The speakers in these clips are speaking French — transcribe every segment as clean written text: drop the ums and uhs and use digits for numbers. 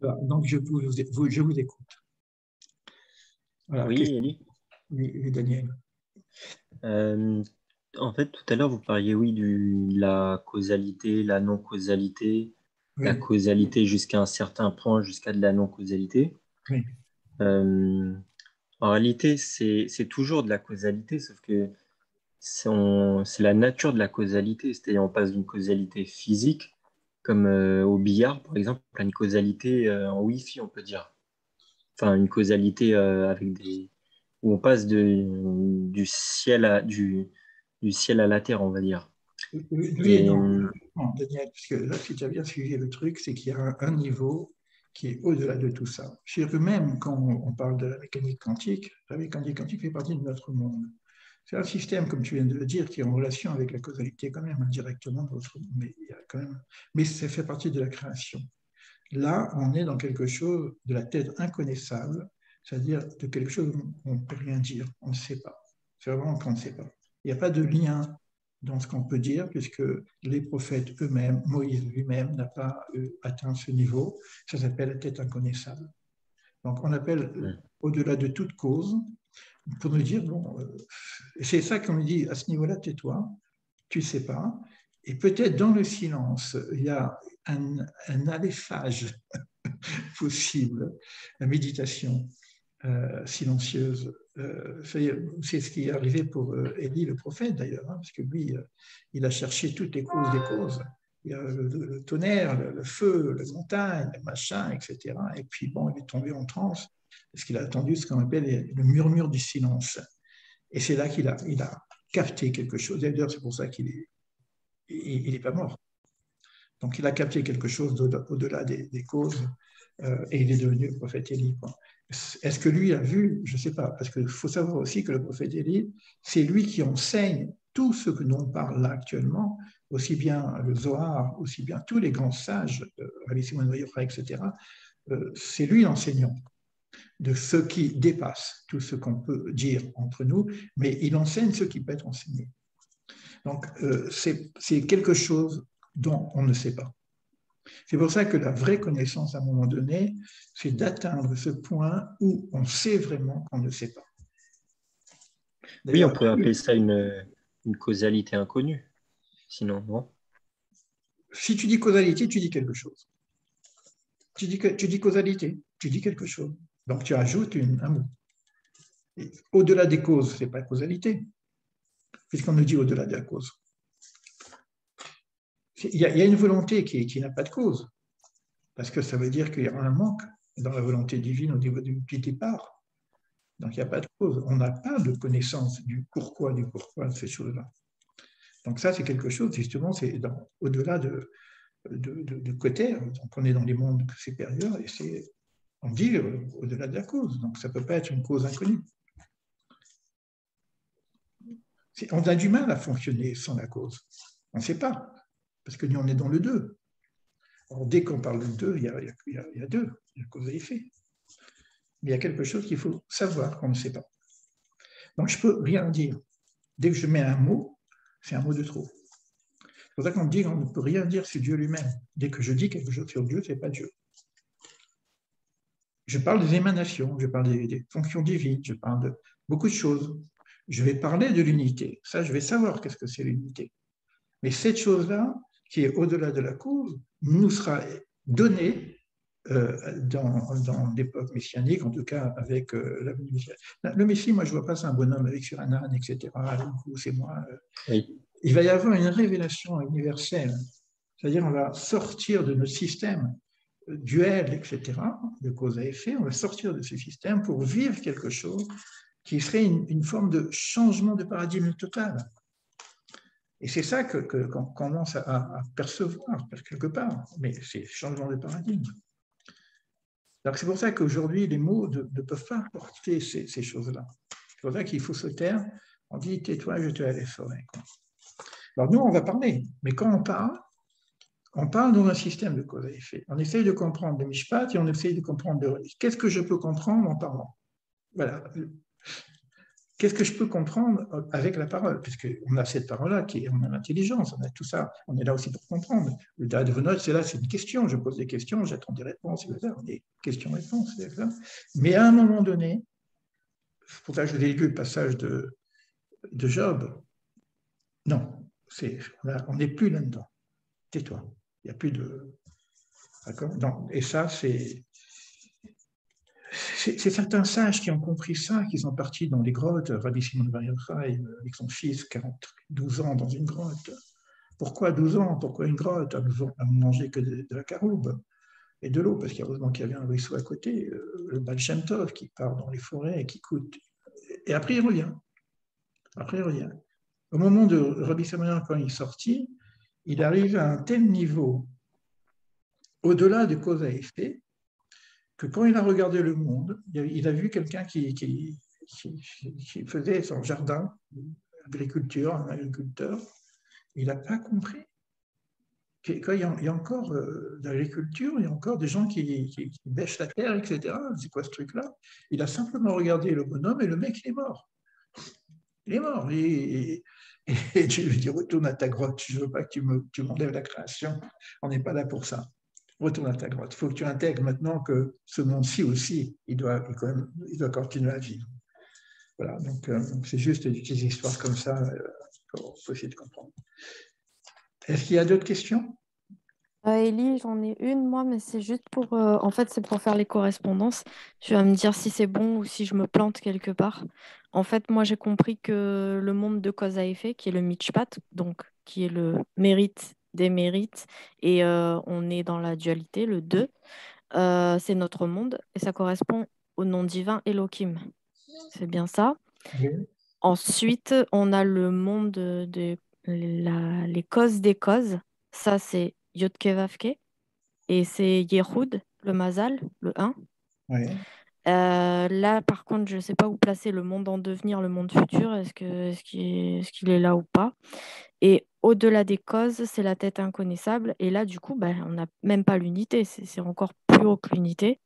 Voilà, donc, je vous écoute. Voilà, Oui, Elie. oui, Daniel. Euh, En fait, tout à l'heure, vous parliez, oui, de la causalité, la non-causalité, la Oui, causalité jusqu'à un certain point, jusqu'à de la non-causalité. oui. Euh, En réalité, c'est toujours de la causalité, sauf que c'est la nature de la causalité, c'est-à-dire on passe d'une causalité physique, comme au billard, par exemple, à une causalité en Wi-Fi, on peut dire. Enfin, une causalité avec des où on passe du ciel à la terre, on va dire. Oui et Et non, non, Daniel, parce que là, si tu as bien suivi le truc, c'est qu'il y a un niveau qui est au-delà de tout ça. Chez eux-mêmes, quand on parle de la mécanique quantique fait partie de notre monde. C'est un système, comme tu viens de le dire, qui est en relation avec la causalité quand même, indirectement, mais il y a quand même, mais ça fait partie de la création. Là, on est dans quelque chose de la tête inconnaissable, c'est-à-dire de quelque chose qu'on ne peut rien dire, on ne sait pas. C'est vraiment qu'on ne sait pas. Il n'y a pas de lien dans ce qu'on peut dire, puisque les prophètes eux-mêmes, Moïse lui-même n'a pas atteint ce niveau. Ça s'appelle la tête inconnaissable. Donc on appelle au-delà de toute cause, pour nous dire, bon, c'est ça qu'on nous dit, à ce niveau-là, tais-toi, tu ne sais pas. Et peut-être dans le silence, il y a un alléchage possible, la méditation silencieuse. C'est ce qui est arrivé pour Élie le prophète d'ailleurs, hein, parce que lui, il a cherché toutes les causes des causes. Il y a le tonnerre, le feu, la montagne, le machin, etc. Et puis bon, il est tombé en transe parce qu'il a attendu ce qu'on appelle le murmure du silence. Et c'est là il a capté quelque chose. D'ailleurs, c'est pour ça qu'il est pas mort. Donc, il a capté quelque chose au-delà des causes et il est devenu le prophète Élie. Est-ce que lui a vu? Je ne sais pas, parce qu'il faut savoir aussi que le prophète Élie, c'est lui qui enseigne tout ce que l'on parle là actuellement, aussi bien le Zohar, aussi bien tous les grands sages, Rabbi Simon Bar Yochai, etc. C'est lui l'enseignant de ce qui dépasse tout ce qu'on peut dire entre nous, mais il enseigne ce qui peut être enseigné. Donc, c'est quelque chose dont on ne sait pas. C'est pour ça que la vraie connaissance, à un moment donné, c'est d'atteindre ce point où on sait vraiment qu'on ne sait pas. oui, on D'ailleurs, peut appeler ça une causalité inconnue, sinon, non? si tu dis causalité, tu dis quelque chose. Tu dis causalité, tu dis quelque chose. Donc, tu ajoutes un mot. Au-delà des causes, ce n'est pas causalité, puisqu'on nous dit au-delà de la cause. Il y a une volonté qui n'a pas de cause, parce que ça veut dire qu'il y a un manque dans la volonté divine au niveau du départ. Donc, il n'y a pas de cause. On n'a pas de connaissance du pourquoi de ces choses-là. Donc, ça, c'est quelque chose, justement, c'est au-delà de côté. Donc, on est dans les mondes supérieurs et on dit au-delà de la cause. Donc, ça ne peut pas être une cause inconnue. On a du mal à fonctionner sans la cause. On ne sait pas, parce que nous, on est dans le deux. Alors, dès qu'on parle de deux, il y a deux, il y a cause et effet. Mais il y a quelque chose qu'il faut savoir qu'on ne sait pas. Donc, je ne peux rien dire. Dès que je mets un mot, c'est un mot de trop. C'est pour ça qu'on dit qu'on ne peut rien dire sur Dieu lui-même. Dès que je dis quelque chose sur Dieu, ce n'est pas Dieu. Je parle des émanations, je parle des fonctions divines, je parle de beaucoup de choses. Je vais parler de l'unité. Ça, je vais savoir qu'est-ce que c'est l'unité. Mais cette chose-là, qui est au-delà de la cause, nous sera donnée dans l'époque messianique, en tout cas avec la Messie. Le Messie, moi, je ne vois pas, c'est un bonhomme avec sur un âne, etc. C'est moi. Oui. Il va y avoir une révélation universelle. C'est-à-dire, on va sortir de nos systèmes duels, etc., de cause à effet, on va sortir de ce système pour vivre quelque chose qui serait une forme de changement de paradigme total. Et c'est ça qu'on commence à percevoir quelque part, mais c'est changement de paradigme. Donc c'est pour ça qu'aujourd'hui, les mots ne peuvent pas porter ces choses-là. C'est pour ça qu'il faut se taire. On dit, tais-toi, je te laisse forêt. Alors nous, on va parler, mais quand on parle dans un système de cause à effet. On essaye de comprendre le mishpat et on essaye de comprendre le religion. Qu'est-ce que je peux comprendre en parlant? Voilà. qu'est-ce que je peux comprendre avec la parole? Puisqu'on a cette parole-là, on a l'intelligence, on a tout ça, on est là aussi pour comprendre. Le Dada de Venot, c'est là, c'est une question, je pose des questions, j'attends des réponses, on est questions-réponses, c'est ça. Mais à un moment donné, c'est pour ça que je vous ai lu le passage de Job, non, on n'est plus là-dedans. Tais-toi, il n'y a plus de... D'accord? Et ça, c'est certains sages qui ont compris ça, qui sont partis dans les grottes. Rabbi Shimon Bar Yochai, avec son fils, 12 ans dans une grotte. Pourquoi 12 ans? Pourquoi une grotte? À manger que de la caroube et de l'eau, parce qu'heureusement qu'il y avait un ruisseau à côté, le Baal Shem Tov qui part dans les forêts et qui coûte. Et après, il revient. Après, il revient. Au moment de Rabbi Shimon, quand il est sorti, il arrive à un tel niveau, au-delà de cause à effet, que quand il a regardé le monde, il a vu quelqu'un qui faisait son jardin, agriculture, un agriculteur. Il n'a pas compris. Quand il y a encore de l'agriculture, il y a encore des gens qui bêchent la terre, etc. C'est quoi ce truc-là? Il a simplement regardé le bonhomme et le mec, il est mort. Il est mort. Et je lui dis, retourne à ta grotte. Je ne veux pas que tu m'enlèves la création. On n'est pas là pour ça. Retourne à ta grotte. Il faut que tu intègres maintenant que ce monde-ci aussi, il doit continuer à vivre. Voilà, donc c'est juste des petites histoires comme ça pour essayer de comprendre. Est-ce qu'il y a d'autres questions? Ellie, j'en ai une, moi, mais c'est juste pour... en fait, c'est pour faire les correspondances. Tu vas me dire si c'est bon ou si je me plante quelque part. En fait, moi, j'ai compris que le monde de cause à effet, qui est le Mishpat, donc qui est le mérite des mérites, et on est dans la dualité, le 2, c'est notre monde, et ça correspond au nom divin Elohim. C'est bien ça. Oui. Ensuite, on a le monde les causes des causes. Ça, c'est Yodke Vavke. Et c'est Yehoud, le Mazal, le 1. Oui. Là, par contre, je ne sais pas où placer le monde en devenir, le monde futur. Est-ce qu'il est là ou pas? Et au-delà des causes, c'est la tête inconnaissable. Et là, du coup, on n'a même pas l'unité. C'est encore plus haut que l'unité.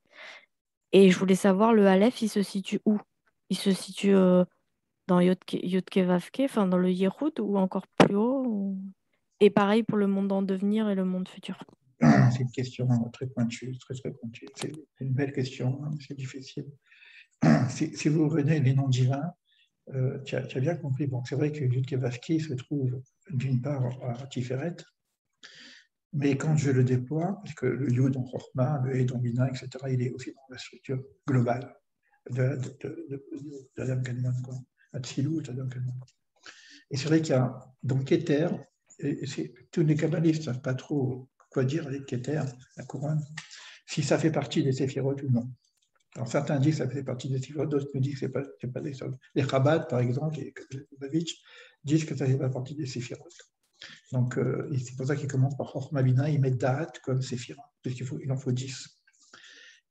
Et je voulais savoir, le Aleph, il se situe où? Il se situe dans Yodke Vavke, enfin dans le Yehoud ou encore plus haut Et pareil pour le monde en devenir et le monde futur. C'est une question très pointue, très très pointue. C'est une belle question, hein, c'est difficile. Si vous revenez les noms divins, tu as bien compris. Bon, c'est vrai que Yud Kevavki se trouve d'une part à Tiferet, mais quand je le déploie, parce que le Yud en Chorma, le Ed en Bina, etc., il est aussi dans la structure globale d'Adam Kadmon, Atsilou, Adam Kadmon. Et c'est vrai qu'il y a donc Keter, tous les kabbalistes ne savent pas trop quoi dire avec Keter, la couronne, si ça fait partie des séphirotes ou non. Alors certains disent que ça fait partie des séphirotes, d'autres me disent que ce n'est pas des séphirotes. Les Chabad, par exemple, et Jakubowicz, disent que ça ne fait pas partie des séphirotes. Donc c'est pour ça qu'ils commencent par Chochma Bina, ils mettent Da'at comme séphira, parce qu'il en faut 10.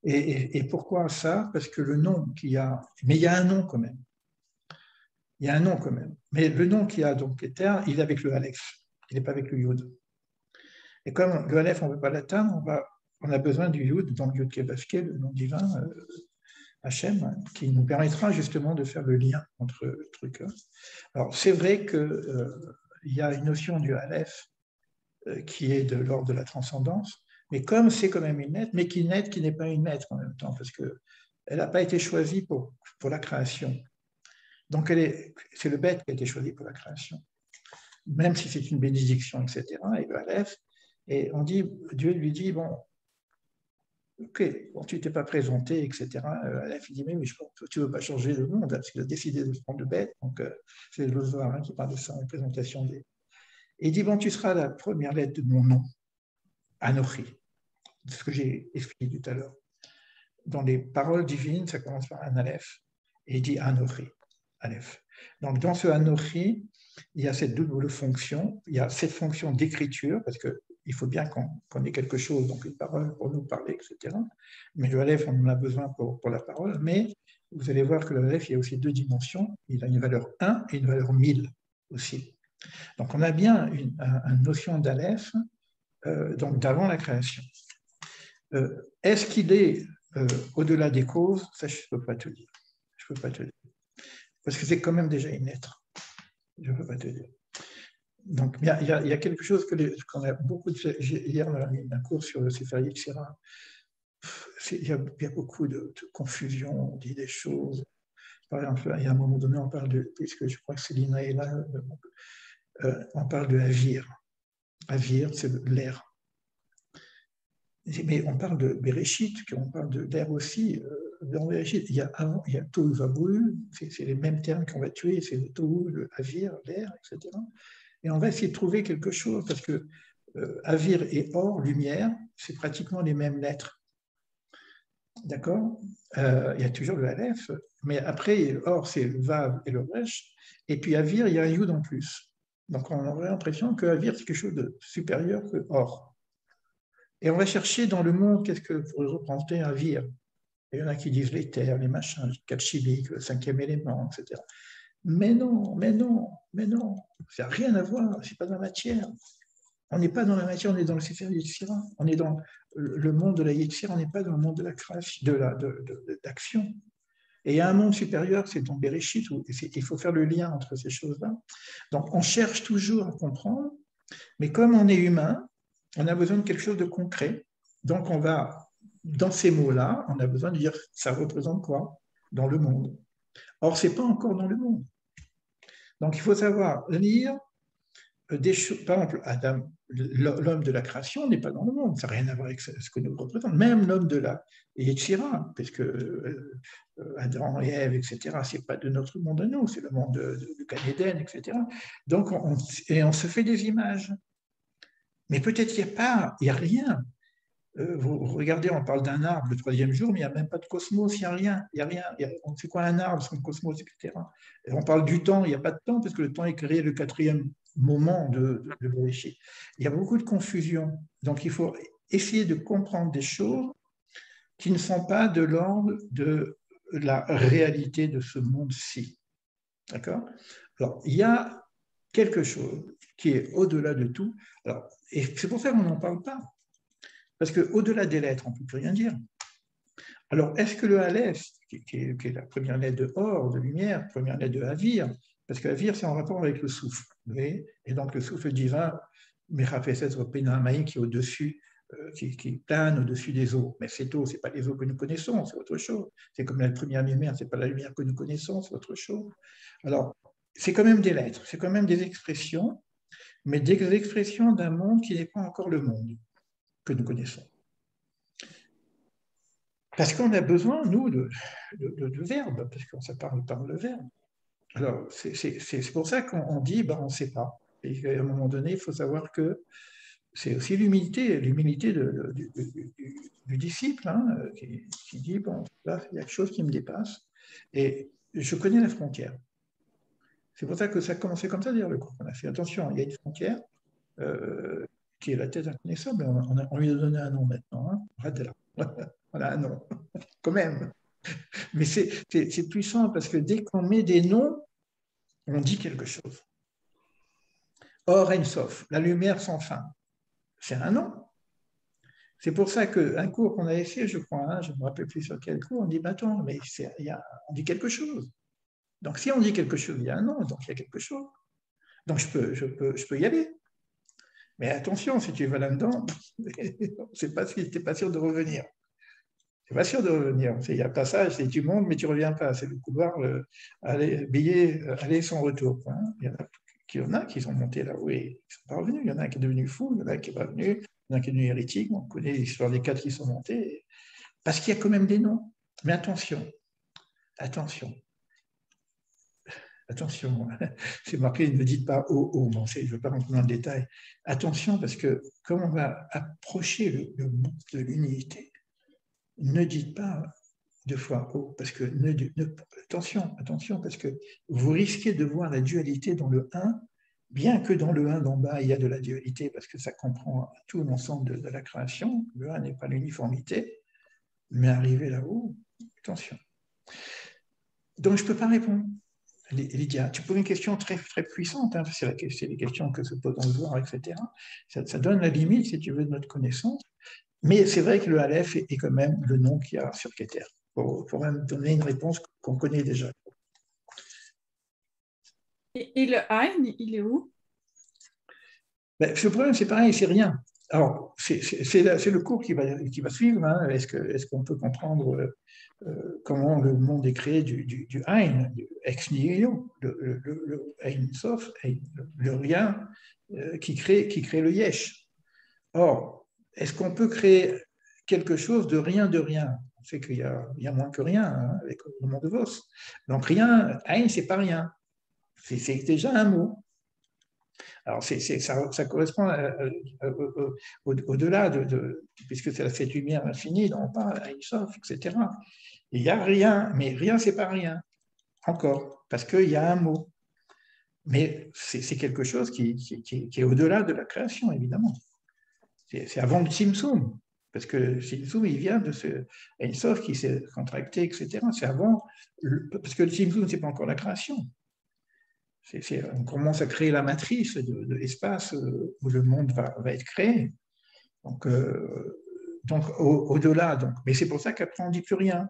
Et pourquoi ça? Parce que le nom qu'il y a, mais il y a un nom quand même. Il y a un nom quand même. Mais le nom qu'il y a, donc Keter, il est avec le Aleph. Il n'est pas avec le Yud. Et comme le Aleph, on ne veut pas l'atteindre, on a besoin du Yud, dans le Yud Kevavke, le nom divin, Hachem, qui nous permettra justement de faire le lien entre le truc. Alors, c'est vrai qu'il y a une notion du Aleph qui est de l'ordre de la transcendance, mais comme c'est quand même une lettre, mais qui n'est pas une lettre en même temps, parce qu'elle n'a pas été choisie pour la création. Donc, c'est le bête qui a été choisi pour la création, même si c'est une bénédiction, etc. Et le Aleph, et Dieu lui dit, bon, ok, bon, tu t'es pas présenté, etc. Aleph, il dit, mais tu ne veux pas changer le monde, parce qu'il a décidé de se prendre le bête, donc c'est le Zohar qui parle de ça en présentation des... Et il dit, bon, tu seras la première lettre de mon nom, Anochi, ce que j'ai expliqué tout à l'heure. Dans les paroles divines, ça commence par un Aleph, et il dit Anochi, Aleph. Donc, dans ce Anochi, il y a cette double fonction. Il y a cette fonction d'écriture, parce qu'il faut bien qu'on ait quelque chose, donc une parole pour nous parler, etc. Mais le Aleph, on en a besoin pour la parole. Mais vous allez voir que le Aleph, il y a aussi deux dimensions. Il a une valeur 1 et une valeur 1000 aussi. Donc, on a bien une notion d'Aleph donc d'avant la création. Est-ce qu'il est au-delà des causes? Ça, je ne peux pas te dire. Je peux pas te dire. parce que c'est quand même déjà une lettre. Je ne peux pas te dire. Donc, il y a quelque chose qu'on a beaucoup de... Hier, on a mis un cours sur le Sefer Yetzira. Il y a beaucoup de confusion, on dit des choses. Par exemple, il y a un moment donné, on parle de, puisque je crois que Célina est là, on parle de Avir. Avir, c'est l'air. Mais on parle de Bereshit, on parle d'air aussi. Dans Bereshit, il y a Tohu Vabou, c'est les mêmes termes qu'on va tuer, c'est le Tohu, le Avir, l'air, etc. Et on va essayer de trouver quelque chose, parce que Avir et Or, lumière, c'est pratiquement les mêmes lettres. D'accord? Il y a toujours le Aleph, mais après, Or, c'est le Vav et le Resh, et puis Avir, il y a un Yud en plus. Donc on aurait l'impression que Avir, c'est quelque chose de supérieur que Or. Et on va chercher dans le monde qu'est-ce que pourrait représenter Avir. Il y en a qui disent les terres, les machins, les quatre chimiques, le cinquième élément, etc. Mais non, ça n'a rien à voir, c'est pas dans la matière. On n'est pas dans la matière, on est dans le Sefer Yetzira. On est dans le monde de la Yetzira, on n'est pas dans le monde de la création, d'action. Et il y a un monde supérieur, c'est dans Bereshit, où il faut faire le lien entre ces choses-là. Donc on cherche toujours à comprendre, mais comme on est humain, on a besoin de quelque chose de concret. Donc on va, dans ces mots-là, on a besoin de dire ça représente quoi dans le monde. Or, ce n'est pas encore dans le monde. Donc il faut savoir lire des choses. Par exemple, Adam, l'homme de la création n'est pas dans le monde, ça n'a rien à voir avec ce que nous représente. Même l'homme de la Yetzira, parce que Adam et Ève, etc., ce n'est pas de notre monde à nous, c'est le monde de Gan Eden, etc. Donc on se fait des images. Mais peut-être qu'il n'y a rien. Vous regardez, on parle d'un arbre le troisième jour, mais il n'y a même pas de cosmos, il n'y a rien. On sait quoi un arbre, c'est un cosmos, etc. Et on parle du temps, il n'y a pas de temps, parce que le temps est créé le quatrième moment de Bereshit. Il y a beaucoup de confusion. Donc il faut essayer de comprendre des choses qui ne sont pas de l'ordre de la réalité de ce monde-ci. D'accord? Alors, il y a quelque chose qui est au-delà de tout. Alors, et c'est pour ça qu'on n'en parle pas. Parce qu'au-delà des lettres, on ne peut plus rien dire. Alors, est-ce que le Aleph, qui est la première lettre de Or, de lumière, première lettre de Avir, parce que Avir, c'est en rapport avec le souffle, vous voyez, et donc le souffle divin, Mechafeset Penamaï, qui est au-dessus, qui plane au-dessus des eaux. Mais cette eau, ce n'est pas les eaux que nous connaissons, c'est autre chose. C'est comme la première lumière, ce n'est pas la lumière que nous connaissons, c'est autre chose. Alors, c'est quand même des lettres, c'est quand même des expressions, mais des expressions d'un monde qui n'est pas encore le monde que nous connaissons. Parce qu'on a besoin, nous, de verbes, parce qu'on ça parle par le verbe. Alors, c'est pour ça qu'on dit, on ne sait pas. Et à un moment donné, il faut savoir que c'est aussi l'humilité du disciple, hein, qui dit, bon, là, il y a quelque chose qui me dépasse, et je connais la frontière. C'est pour ça que ça a commencé comme ça, d'ailleurs, le cours qu'on a fait. Attention, il y a une frontière qui est la tête inconnaissable, on lui a donné un nom maintenant, hein, Radela. Voilà un nom, quand même. Mais c'est puissant parce que dès qu'on met des noms, on dit quelque chose. Or, Ensof, la lumière sans fin, c'est un nom. C'est pour ça qu'un cours qu'on avait fait, je crois, hein, je ne me rappelle plus sur quel cours, on dit, attends, mais on dit quelque chose. Donc, si on dit quelque chose, il y a un nom, donc il y a quelque chose. Donc, je peux y aller. Mais attention, si tu vas là-dedans, tu n'es pas sûr de revenir. Tu n'es pas sûr de revenir. Il y a un passage, tu montes, mais tu ne reviens pas. C'est le couloir, aller sans retour. Hein. Il y en a qui sont montés là-haut et ils ne sont pas revenus. Il y en a un qui est devenu fou, il y en a un qui n'est pas venu, il y en a un qui est devenu hérétique. On connaît l'histoire des 4 qui sont montés. Parce qu'il y a quand même des noms. Mais attention, c'est marqué, ne dites pas oh, bon, je ne veux pas rentrer dans le détail. Attention, parce que comme on va approcher le monde de l'unité, ne dites pas 2 fois oh, parce que attention, parce que vous risquez de voir la dualité dans le 1, bien que dans le 1 d'en bas, il y a de la dualité, parce que ça comprend tout l'ensemble de la création. Le 1 n'est pas l'uniformité, mais arrivé là-haut, attention. Donc, je ne peux pas répondre. Lydia, tu poses une question très, très puissante, hein, c'est les questions que se pose dans le Zohar, etc. Ça donne la limite, si tu veux, de notre connaissance. Mais c'est vrai que le Aleph est quand même le nom qu'il y a sur Keter, pour même donner une réponse qu'on connaît déjà. Et le Ein, il est où? Ben, ce problème, c'est pareil, c'est rien. Alors, c'est le cours qui va suivre. Hein. Est-ce qu'on peut comprendre comment le monde est créé du Ein, du ex nihilo, le Ein Sof, le rien qui crée le Yesh. Or, est-ce qu'on peut créer quelque chose de rien de rien? On sait qu'il y a moins que rien hein, avec le monde de Vos. Donc, rien, Ein, c'est pas rien. C'est déjà un mot. Alors, ça correspond au-delà puisque c'est cette lumière infinie dont on parle, Ein Sof, etc. Il n'y a rien, mais rien, c'est pas rien, encore, parce qu'il y a un mot. Mais c'est quelque chose qui est au-delà de la création, évidemment. C'est avant le Tzimtzum, parce que le Tzimtzum, il vient de ce Ein Sof qui s'est contracté, etc. C'est avant, parce que le Tzimtzum, ce n'est pas encore la création. On commence à créer la matrice de l'espace où le monde va être créé. Donc au-delà. Mais c'est pour ça qu'après, on ne dit plus rien.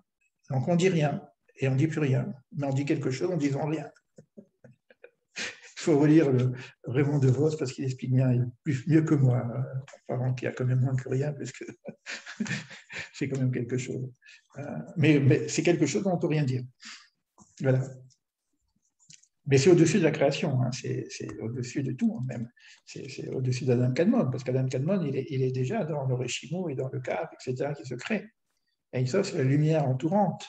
Donc, on ne dit rien. Et on ne dit plus rien. Mais on dit quelque chose en disant rien. Il faut relire Raymond DeVos parce qu'il explique bien, mieux que moi, apparemment qu'il y a quand même moins que rien, parce que c'est quand même quelque chose. Mais c'est quelque chose dont on ne peut rien dire. Voilà. Mais c'est au-dessus de la création, hein. C'est au-dessus de tout, même. C'est au-dessus d'Adam Kadmon, parce qu'Adam Kadmon, il est déjà dans le Réchimo et dans le Cap, etc., qui se crée. Et ça, c'est la lumière entourante.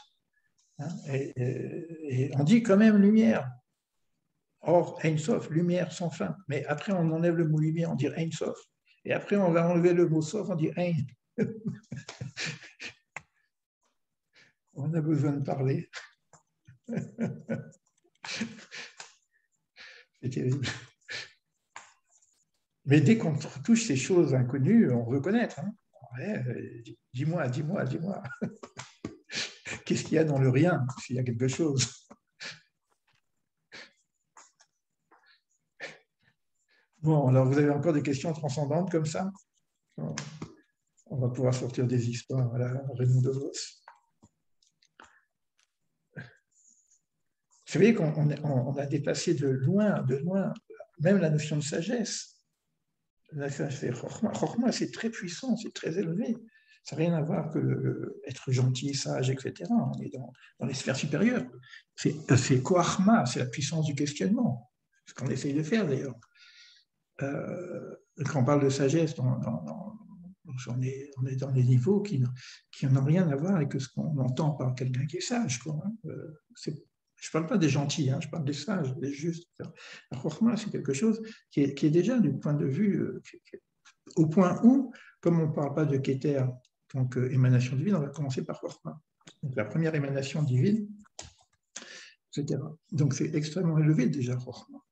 Hein, et on dit quand même lumière. Or, Ein Sof, lumière sans fin. Mais après, on enlève le mot lumière, on dit Ein Sof. Et après, on va enlever le mot Sof, on dit Ein. On a besoin de parler. C'est terrible. Mais dès qu'on touche ces choses inconnues, on veut connaître. Hein. Ouais, dis-moi. Qu'est-ce qu'il y a dans le rien, s'il y a quelque chose? Bon, alors vous avez encore des questions transcendantes comme ça? On va pouvoir sortir des histoires à la Raymond DeVos. Vous savez qu'on a dépassé de loin, même la notion de sagesse. Chokhmah, c'est très puissant, c'est très élevé. Ça n'a rien à voir que être gentil, sage, etc. On est dans les sphères supérieures. C'est Koachma, c'est la puissance du questionnement. Ce qu'on essaye de faire d'ailleurs. Quand on parle de sagesse, on est dans des niveaux qui n'ont rien à voir avec ce qu'on entend par quelqu'un qui est sage. Quoi, hein. Je ne parle pas des gentils, hein, je parle des sages, des justes. La Chokhmah, c'est quelque chose qui est déjà du point de vue, au point où, comme on ne parle pas de Keter, donc émanation divine, on va commencer par Chokhmah. Donc la première émanation divine, etc. Donc c'est extrêmement élevé déjà, Chokhmah.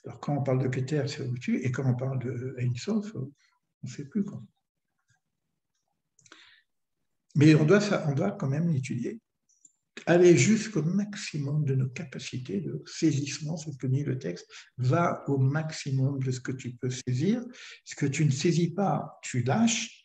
Alors quand on parle de Keter, c'est au-dessus, et quand on parle de Ein Sof, on ne sait plus. Quoi. Mais on doit quand même l'étudier. Aller jusqu'au maximum de nos capacités de saisissement, c'est ce que dit le texte, va au maximum de ce que tu peux saisir. Ce que tu ne saisis pas, tu lâches,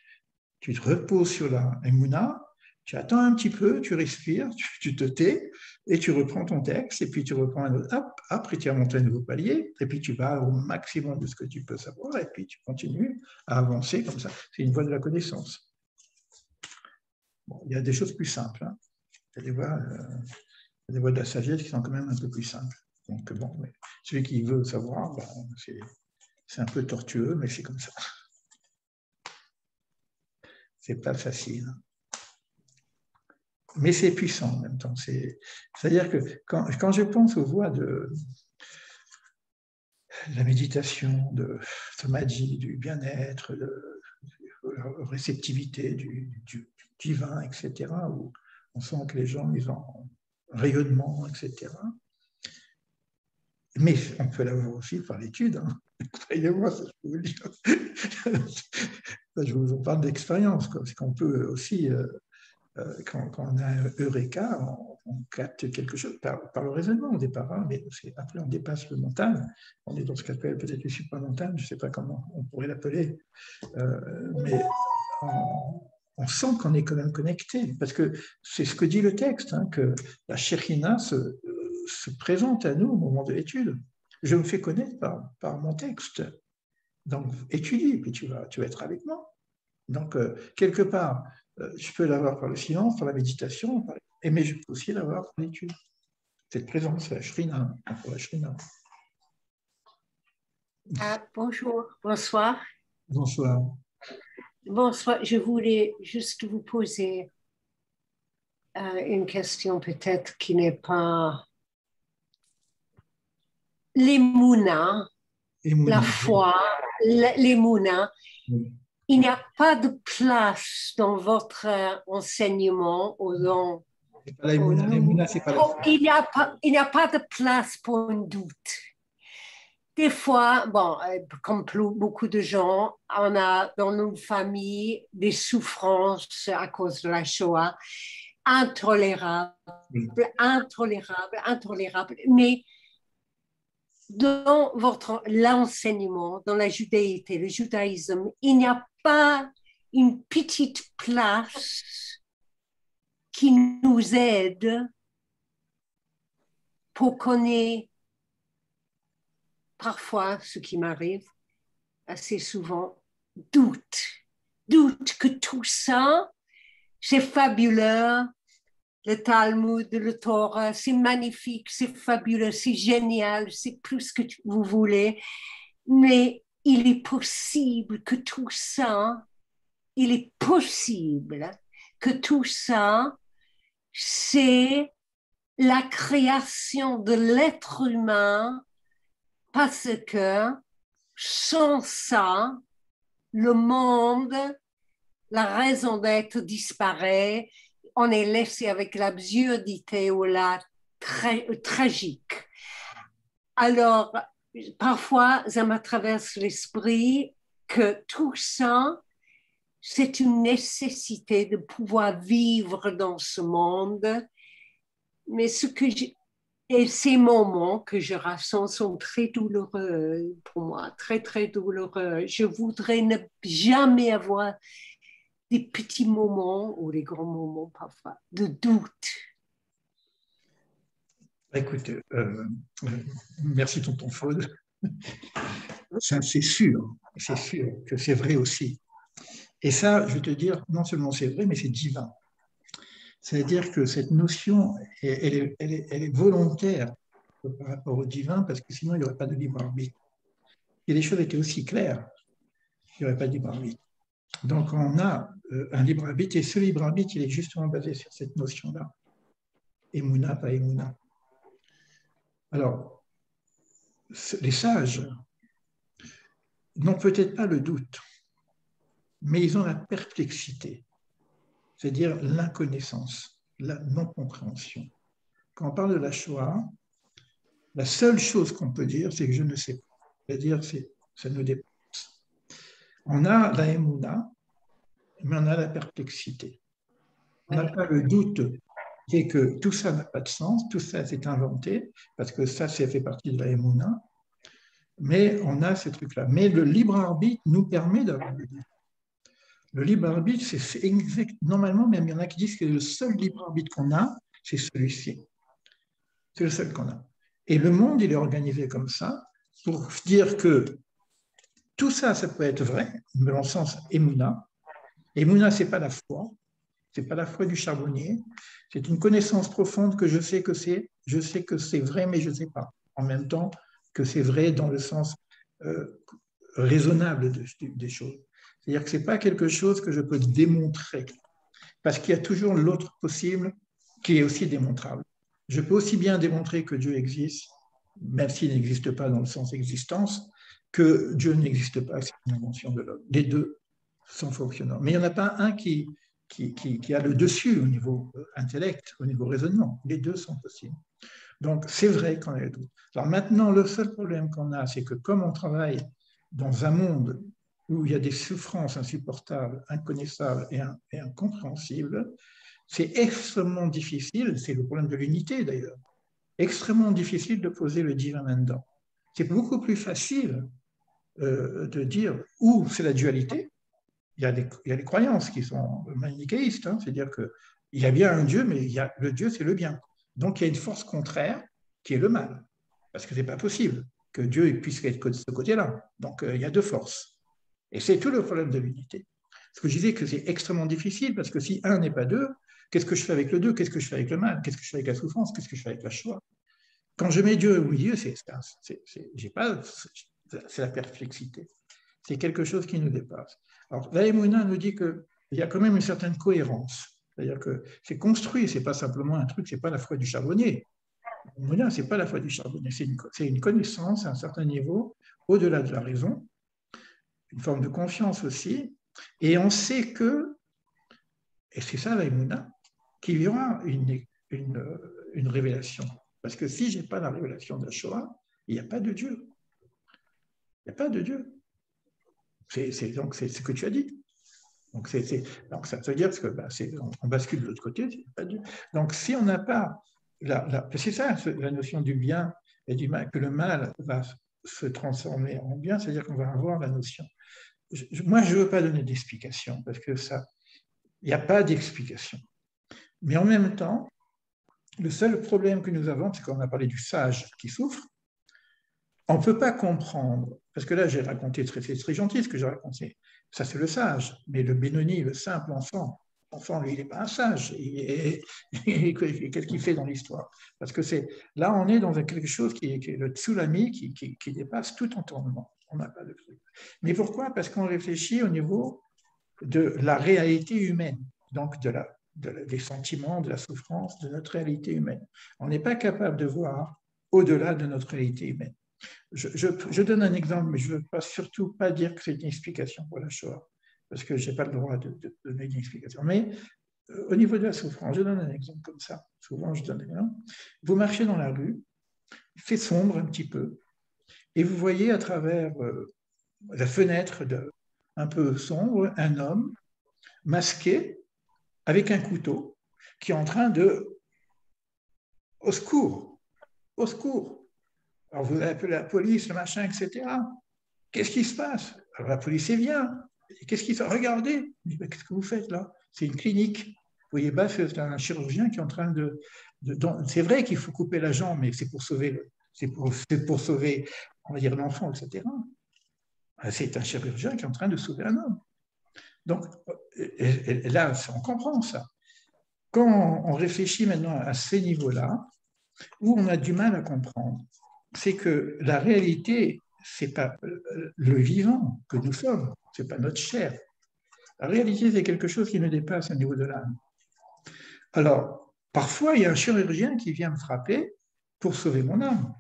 tu te reposes sur la Emouna, tu attends un petit peu, tu respires, tu te tais, et tu reprends ton texte, et puis tu reprends un autre, hop, après tu as monté un nouveau palier, et puis tu vas au maximum de ce que tu peux savoir, et puis tu continues à avancer comme ça. C'est une voie de la connaissance. Bon, il y a des choses plus simples, hein. Il y a des voies de la sagesse qui sont quand même un peu plus simples. Donc, bon, mais celui qui veut savoir, ben, c'est un peu tortueux, mais c'est comme ça. C'est pas facile. Mais c'est puissant en même temps. C'est-à-dire que quand je pense aux voies de la méditation, de samadhi, du bien-être, de la réceptivité du divin, etc., où on sent que les gens, ils ont un rayonnement, etc. Mais on peut l'avoir aussi par l'étude. Hein. Croyez-moi, ça, je peux vous le dire. Je vous en parle d'expérience. C'est qu'on peut aussi, quand on a un eureka, on capte quelque chose par le raisonnement au départ, hein, mais après on dépasse le mental. On est dans ce qu'on appelle peut-être le supramental, je ne sais pas comment on pourrait l'appeler. Mais on sent qu'on est quand même connecté, parce que c'est ce que dit le texte, hein, que la Shekhina se présente à nous au moment de l'étude. Je me fais connaître par mon texte. Donc, étudie, puis tu vas être avec moi. Donc, quelque part, je peux l'avoir par le silence, par la méditation, mais je peux aussi l'avoir par l'étude. Cette présence, la shrina, la shrina. Bonjour, bonsoir. Bonsoir. Bonsoir, je voulais juste vous poser une question peut-être qui n'est pas l'émouna, la foi, l'émouna. Oui. Il n'y a pas de place dans votre enseignement L'émouna, c'est pas la foi. il n'y a pas de place pour un doute. Des fois, bon, comme beaucoup de gens, on a dans nos familles des souffrances à cause de la Shoah, intolérables, intolérables. Mais dans l'enseignement, dans la judaïté, le judaïsme, il n'y a pas une petite place qui nous aide pour connaître parfois ce qui m'arrive assez souvent, doute que tout ça, c'est fabuleux, le Talmud, le Torah, c'est magnifique, c'est fabuleux, c'est génial, c'est plus ce que vous voulez, mais il est possible que tout ça, c'est la création de l'être humain parce que sans ça, le monde, la raison d'être disparaît, on est laissé avec l'absurdité ou la tragique. Alors, parfois, ça me traverse l'esprit que tout ça, c'est une nécessité de pouvoir vivre dans ce monde, mais et ces moments que je ressens sont très douloureux pour moi, très, très douloureux. Je voudrais ne jamais avoir des petits moments ou des grands moments parfois de doute. Écoute, merci tonton Faude. Ça, c'est sûr que c'est vrai aussi. Et ça, je vais te dire, non seulement c'est vrai, mais c'est divin. C'est-à-dire que cette notion, elle est volontaire par rapport au divin, parce que sinon, il n'y aurait pas de libre arbitre. Et les choses étaient aussi claires, il n'y aurait pas de libre arbitre. Donc, on a un libre arbitre, et ce libre arbitre, il est justement basé sur cette notion-là. Emouna, pas Emouna. Alors, les sages n'ont peut-être pas le doute, mais ils ont la perplexité, c'est-à-dire l'inconnaissance, la non-compréhension. Quand on parle de la Shoah, la seule chose qu'on peut dire, c'est que je ne sais pas. C'est-à-dire, ça nous dépasse. On a la Emouna, mais on a la perplexité. On n'a pas le doute qui est que tout ça n'a pas de sens, tout ça c'est inventé, parce que ça fait partie de la Emouna, mais on a ces trucs-là. Mais le libre arbitre nous permet d'avoir le doute. Le libre arbitre, c'est exact. Normalement, même il y en a qui disent que le seul libre arbitre qu'on a, c'est celui-ci. C'est le seul qu'on a. Et le monde, il est organisé comme ça pour dire que tout ça, ça peut être vrai, mais dans le sens Emouna. Emouna, ce n'est pas la foi. Ce n'est pas la foi du charbonnier. C'est une connaissance profonde que je sais que c'est vrai, mais je ne sais pas. En même temps que c'est vrai dans le sens raisonnable des choses. C'est-à-dire que ce n'est pas quelque chose que je peux démontrer, parce qu'il y a toujours l'autre possible qui est aussi démontrable. Je peux aussi bien démontrer que Dieu existe, même s'il n'existe pas dans le sens existence, que Dieu n'existe pas, c'est une invention de l'homme. Les deux sont fonctionnants. Mais il n'y en a pas un qui a le dessus au niveau intellect, au niveau raisonnement. Les deux sont possibles. Donc, c'est vrai qu'on a le doute. Alors maintenant, le seul problème qu'on a, c'est que comme on travaille dans un monde où il y a des souffrances insupportables, inconnaissables et incompréhensibles, c'est extrêmement difficile, c'est le problème de l'unité d'ailleurs, extrêmement difficile de poser le divin là-dedans. C'est beaucoup plus facile de dire où c'est la dualité. Il y a des croyances qui sont manichéistes, hein, c'est-à-dire qu'il y a bien un Dieu, mais le Dieu, c'est le bien. Donc il y a une force contraire qui est le mal, parce que ce n'est pas possible. que Dieu puisse être de ce côté-là. Donc, il y a deux forces. Et c'est tout le problème de l'unité. Ce que je disais que c'est extrêmement difficile, parce que si un n'est pas deux, qu'est-ce que je fais avec le deux? Qu'est-ce que je fais avec le mal? Qu'est-ce que je fais avec la souffrance? Qu'est-ce que je fais avec la Shoah? Quand je mets Dieu au milieu, c'est la perplexité. C'est quelque chose qui nous dépasse. Alors, la Emouna nous dit qu'il y a quand même une certaine cohérence. C'est-à-dire que c'est construit, c'est pas simplement un truc, c'est pas la foi du charbonnier. L'Emouna, c'est pas la foi du charbonnier, c'est une connaissance à un certain niveau, au-delà de la raison, une forme de confiance aussi, et on sait que, et c'est ça la Emouna, qu'il y aura une révélation. Parce que si je n'ai pas la révélation de la Shoah, il n'y a pas de Dieu. Il n'y a pas de Dieu. Donc, c'est ce que tu as dit. Donc, ça veut dire que on bascule de l'autre côté. Pas de Dieu. Donc, si on n'a pas... c'est ça, la notion du bien et du mal, que le mal va se transformer en bien, c'est-à-dire qu'on va avoir la notion. Moi, je ne veux pas donner d'explication, parce que il n'y a pas d'explication. Mais en même temps, le seul problème que nous avons, c'est qu'on a parlé du sage qui souffre. On ne peut pas comprendre, parce que là, j'ai raconté, c'est très gentil ce que j'ai raconté. Ça, c'est le sage. Mais le Benoni, le simple enfant, lui, il n'est pas un sage. Qu'est-ce qu'il fait dans l'histoire? Parce que là, on est dans quelque chose qui est le tsunami qui dépasse tout entendement. On n'a pas de truc. Mais pourquoi? Parce qu'on réfléchit au niveau de la réalité humaine, donc des sentiments, de la souffrance, de notre réalité humaine. On n'est pas capable de voir au-delà de notre réalité humaine. Je donne un exemple, mais je ne veux surtout pas dire que c'est une explication pour la Shoah, parce que je n'ai pas le droit de donner une explication. Mais au niveau de la souffrance, je donne un exemple comme ça. Souvent, je donne un exemple. Vous marchez dans la rue, il fait sombre un petit peu, et vous voyez à travers la fenêtre un peu sombre un homme masqué avec un couteau qui est en train de... Au secours! Au secours! Alors vous appelez la police, le machin, etc. Qu'est-ce qui se passe? Alors la police vient. Qu'est-ce qu'il fait? Regardez. Qu'est-ce que vous faites là? C'est une clinique. Vous voyez, c'est un chirurgien qui est en train c'est vrai qu'il faut couper la jambe, mais c'est pour sauver, on va dire, l'enfant, etc. C'est un chirurgien qui est en train de sauver un homme. Donc et là, on comprend ça. Quand on réfléchit maintenant à ces niveaux-là, où on a du mal à comprendre, c'est que la réalité, ce n'est pas le vivant que nous sommes, ce n'est pas notre chair. La réalité, c'est quelque chose qui nous dépasse au niveau de l'âme. Alors, parfois, il y a un chirurgien qui vient me frapper pour sauver mon âme.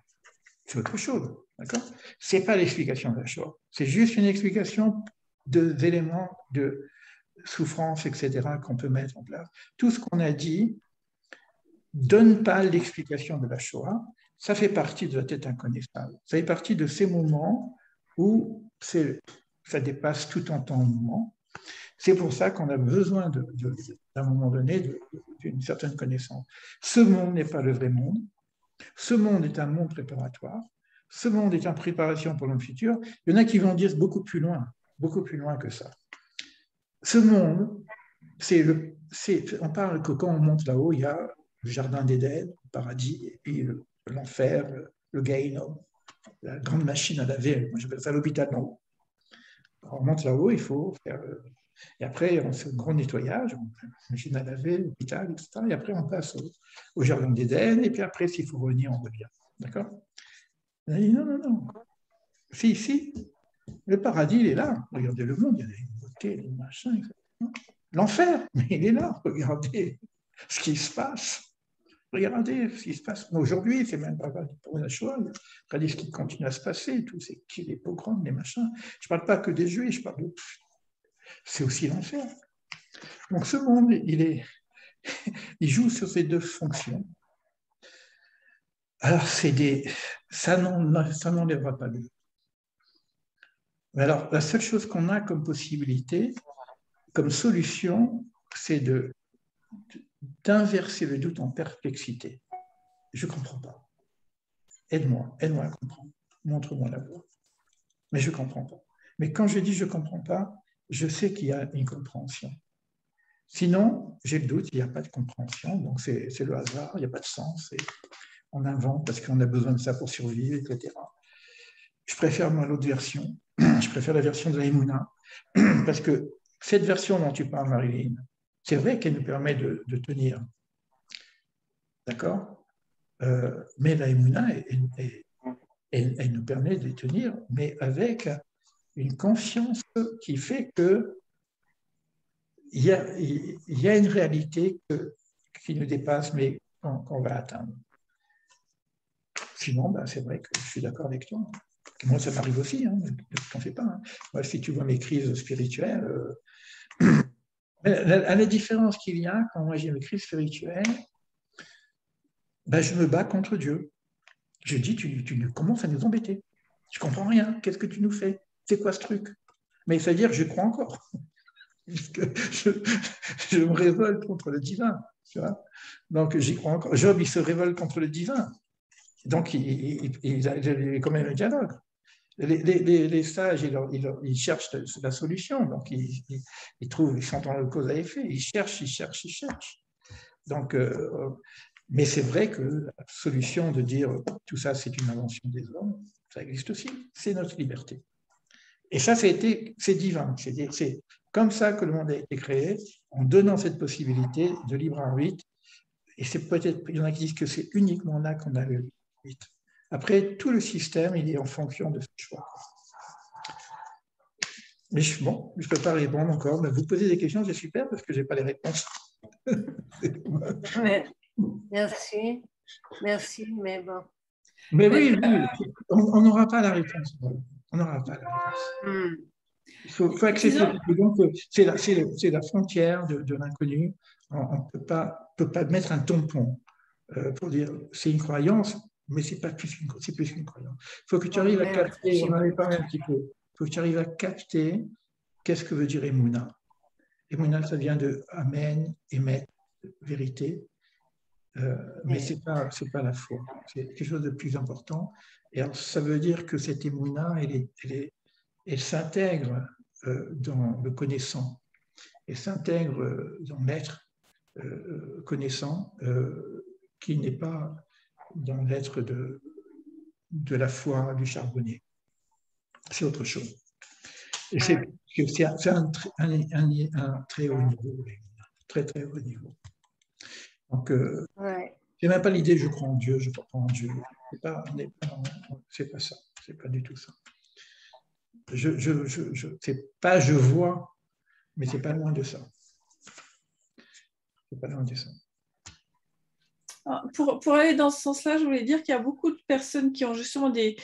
C'est autre chose, d'accord? Ce n'est pas l'explication de la Shoah. C'est juste une explication d'éléments de souffrance, etc., qu'on peut mettre en place. Tout ce qu'on a dit ne donne pas l'explication de la Shoah. Ça fait partie de la tête inconnaissable. Ça fait partie de ces moments où ça dépasse tout entendement. C'est pour ça qu'on a besoin, d'un moment donné, d'une certaine connaissance. Ce monde n'est pas le vrai monde. Ce monde est un monde préparatoire. Ce monde est une préparation pour le futur. Il y en a qui vont dire beaucoup plus loin que ça. Ce monde, on parle que quand on monte là-haut, il y a le jardin d'Éden, le paradis, et puis l'enfer, le Gehinnom, la grande machine à laver. Moi, j'appelle ça l'hôpital d'en haut. On monte là-haut, il faut faire... Et après, on fait un gros nettoyage, machine à laver, l'hôpital, etc. Et après, on passe au jardin d'Éden, et puis après, s'il faut revenir, on revient. D'accord? On a dit non. Si, le paradis, il est là. Regardez le monde, il y a des beautés, des machins, etc. L'enfer, mais il est là. Regardez ce qui se passe. Regardez ce qui se passe. Aujourd'hui, c'est même pas pour la Shoah. Regardez ce qui continue à se passer, tous ces les pogroms, les machins. Je ne parle pas que des Juifs, je parle de... C'est aussi l'enfer. Donc ce monde, il joue sur ces deux fonctions. Alors, ça n'enlèvera pas l'autre. Mais alors, la seule chose qu'on a comme possibilité, comme solution, c'est d'inverser le doute en perplexité. Je ne comprends pas. Aide-moi à comprendre. Montre-moi la voie. Mais je ne comprends pas. Mais quand je dis je ne comprends pas, je sais qu'il y a une compréhension. Sinon, j'ai le doute, il n'y a pas de compréhension, donc c'est le hasard, il n'y a pas de sens, on invente parce qu'on a besoin de ça pour survivre, etc. je préfère moi l'autre version. Je préfère la version de la Emouna, parce que cette version dont tu parles, Marilyn, c'est vrai qu'elle nous permet de tenir. D'accord? Mais la Emouna, elle nous permet de tenir, mais avec une conscience qui fait que il y a une réalité qui nous dépasse, mais qu'on va atteindre. Sinon, ben, c'est vrai que je suis d'accord avec toi. Moi, ça m'arrive aussi, hein, ne t'en fais pas. Hein. Moi, si tu vois mes crises spirituelles, la différence qu'il y a quand moi j'ai mes crises spirituelles, ben, je me bats contre Dieu. Je dis, tu commences à nous embêter. Je ne comprends rien. Qu'est-ce que tu nous fais? C'est quoi ce truc? Mais c'est-à-dire que je crois encore. Je me révolte contre le divin. Tu vois, donc, j'y crois encore. Job, il se révolte contre le divin. Donc, il a quand même un dialogue. Les sages, ils cherchent la solution. Donc, ils trouvent, ils sont dans le cause à effet. Ils cherchent. Donc, mais c'est vrai que la solution de dire tout ça, c'est une invention des hommes, ça existe aussi. C'est notre liberté. Et ça, c'est divin. C'est comme ça que le monde a été créé, en donnant cette possibilité de libre arbitre. Et c'est peut-être, il y en a qui disent que c'est uniquement là qu'on a le libre arbitre. Après, tout le système, il est en fonction de ce choix. Mais bon, je ne peux pas répondre encore. Mais vous posez des questions, c'est super parce que je n'ai pas les réponses. Merci, mais bon. Mais oui, on n'aura pas la réponse. On n'aura pas la réponse. Il faut accepter. Donc, c'est la frontière de l'inconnu. On ne peut pas mettre un tampon pour dire c'est une croyance, mais c'est plus qu'une croyance. Il faut que tu arrives à capter, on en avait parlé un petit peu, il faut que tu arrives à capter qu'est-ce que veut dire Emouna. Emouna, ça vient de Amen, Emet, vérité, mais ce n'est pas la foi, c'est quelque chose de plus important. Et alors, ça veut dire que cette Emouna, elle s'intègre dans le connaissant, elle s'intègre dans l'être connaissant, qui n'est pas dans l'être de la foi du charbonnier. C'est autre chose. Et c'est un très haut niveau, très très haut niveau. Donc, c'est même pas l'idée je crois en Dieu, je crois en Dieu. C'est pas ça, c'est pas du tout ça. C'est pas je vois, mais c'est pas loin de ça. C'est pas loin de ça. Pour aller dans ce sens-là, je voulais dire qu'il y a beaucoup de personnes qui ont justement des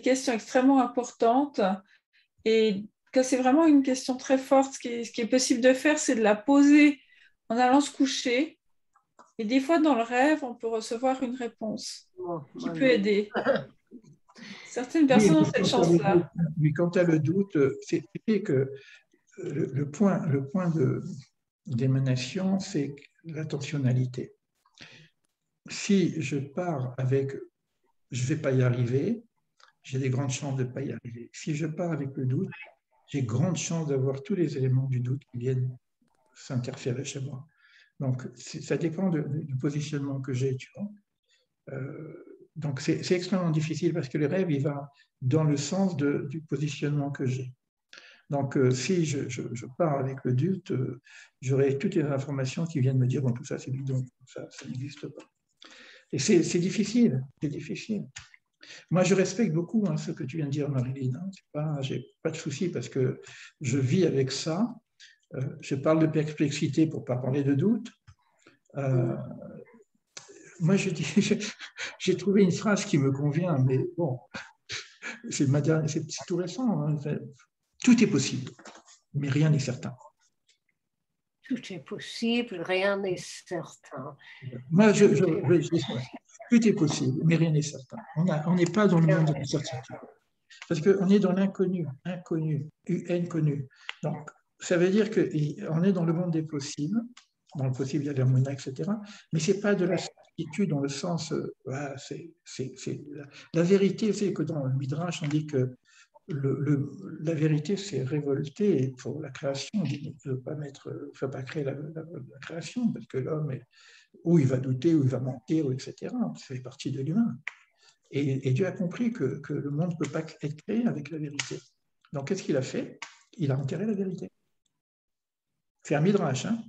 questions extrêmement importantes et que c'est vraiment une question très forte. Ce qui est possible de faire, c'est de la poser en allant se coucher. Et des fois, dans le rêve, on peut recevoir une réponse qui peut aider. Certaines personnes ont cette chance-là. Mais quand tu as le doute, c'est que le point d'émanation, c'est l'intentionnalité. Si je pars avec « je ne vais pas y arriver », j'ai des grandes chances de ne pas y arriver. Si je pars avec le doute, j'ai grande chance d'avoir tous les éléments du doute qui viennent s'interférer chez moi. Donc, ça dépend du positionnement que j'ai, tu vois. Donc, c'est extrêmement difficile parce que le rêve, il va dans le sens du positionnement que j'ai. Donc, si je pars avec le doute, j'aurai toutes les informations qui viennent me dire « bon, tout ça, c'est bidon, ça n'existe pas ». Et c'est difficile, c'est difficile. Moi, je respecte beaucoup ce que tu viens de dire, Marilyn. Je n'ai pas de souci parce que je vis avec ça. Je parle de perplexité pour ne pas parler de doute. Moi, j'ai trouvé une phrase qui me convient, mais bon, c'est tout récent. Hein. Tout est possible, mais rien n'est certain. Tout est possible, rien n'est certain. Moi, tout est possible, mais rien n'est certain. On n'est pas dans le monde de l'incertitude. Parce qu'on est dans l'inconnu, inconnu. Donc, ça veut dire qu'on est dans le monde des possibles. Dans le possible, il y a l'harmonie, etc. Mais ce n'est pas de la certitude dans le sens. La vérité, c'est que dans le Midrash, on dit que la vérité, c'est révolter. Et pour la création, on dit qu'il ne faut pas créer la création, parce que l'homme, où il va douter, où il va mentir, etc. Ça fait partie de l'humain. Et Dieu a compris que le monde ne peut pas être créé avec la vérité. Donc, qu'est-ce qu'il a fait? Il a enterré la vérité. C'est un midrash. Hein.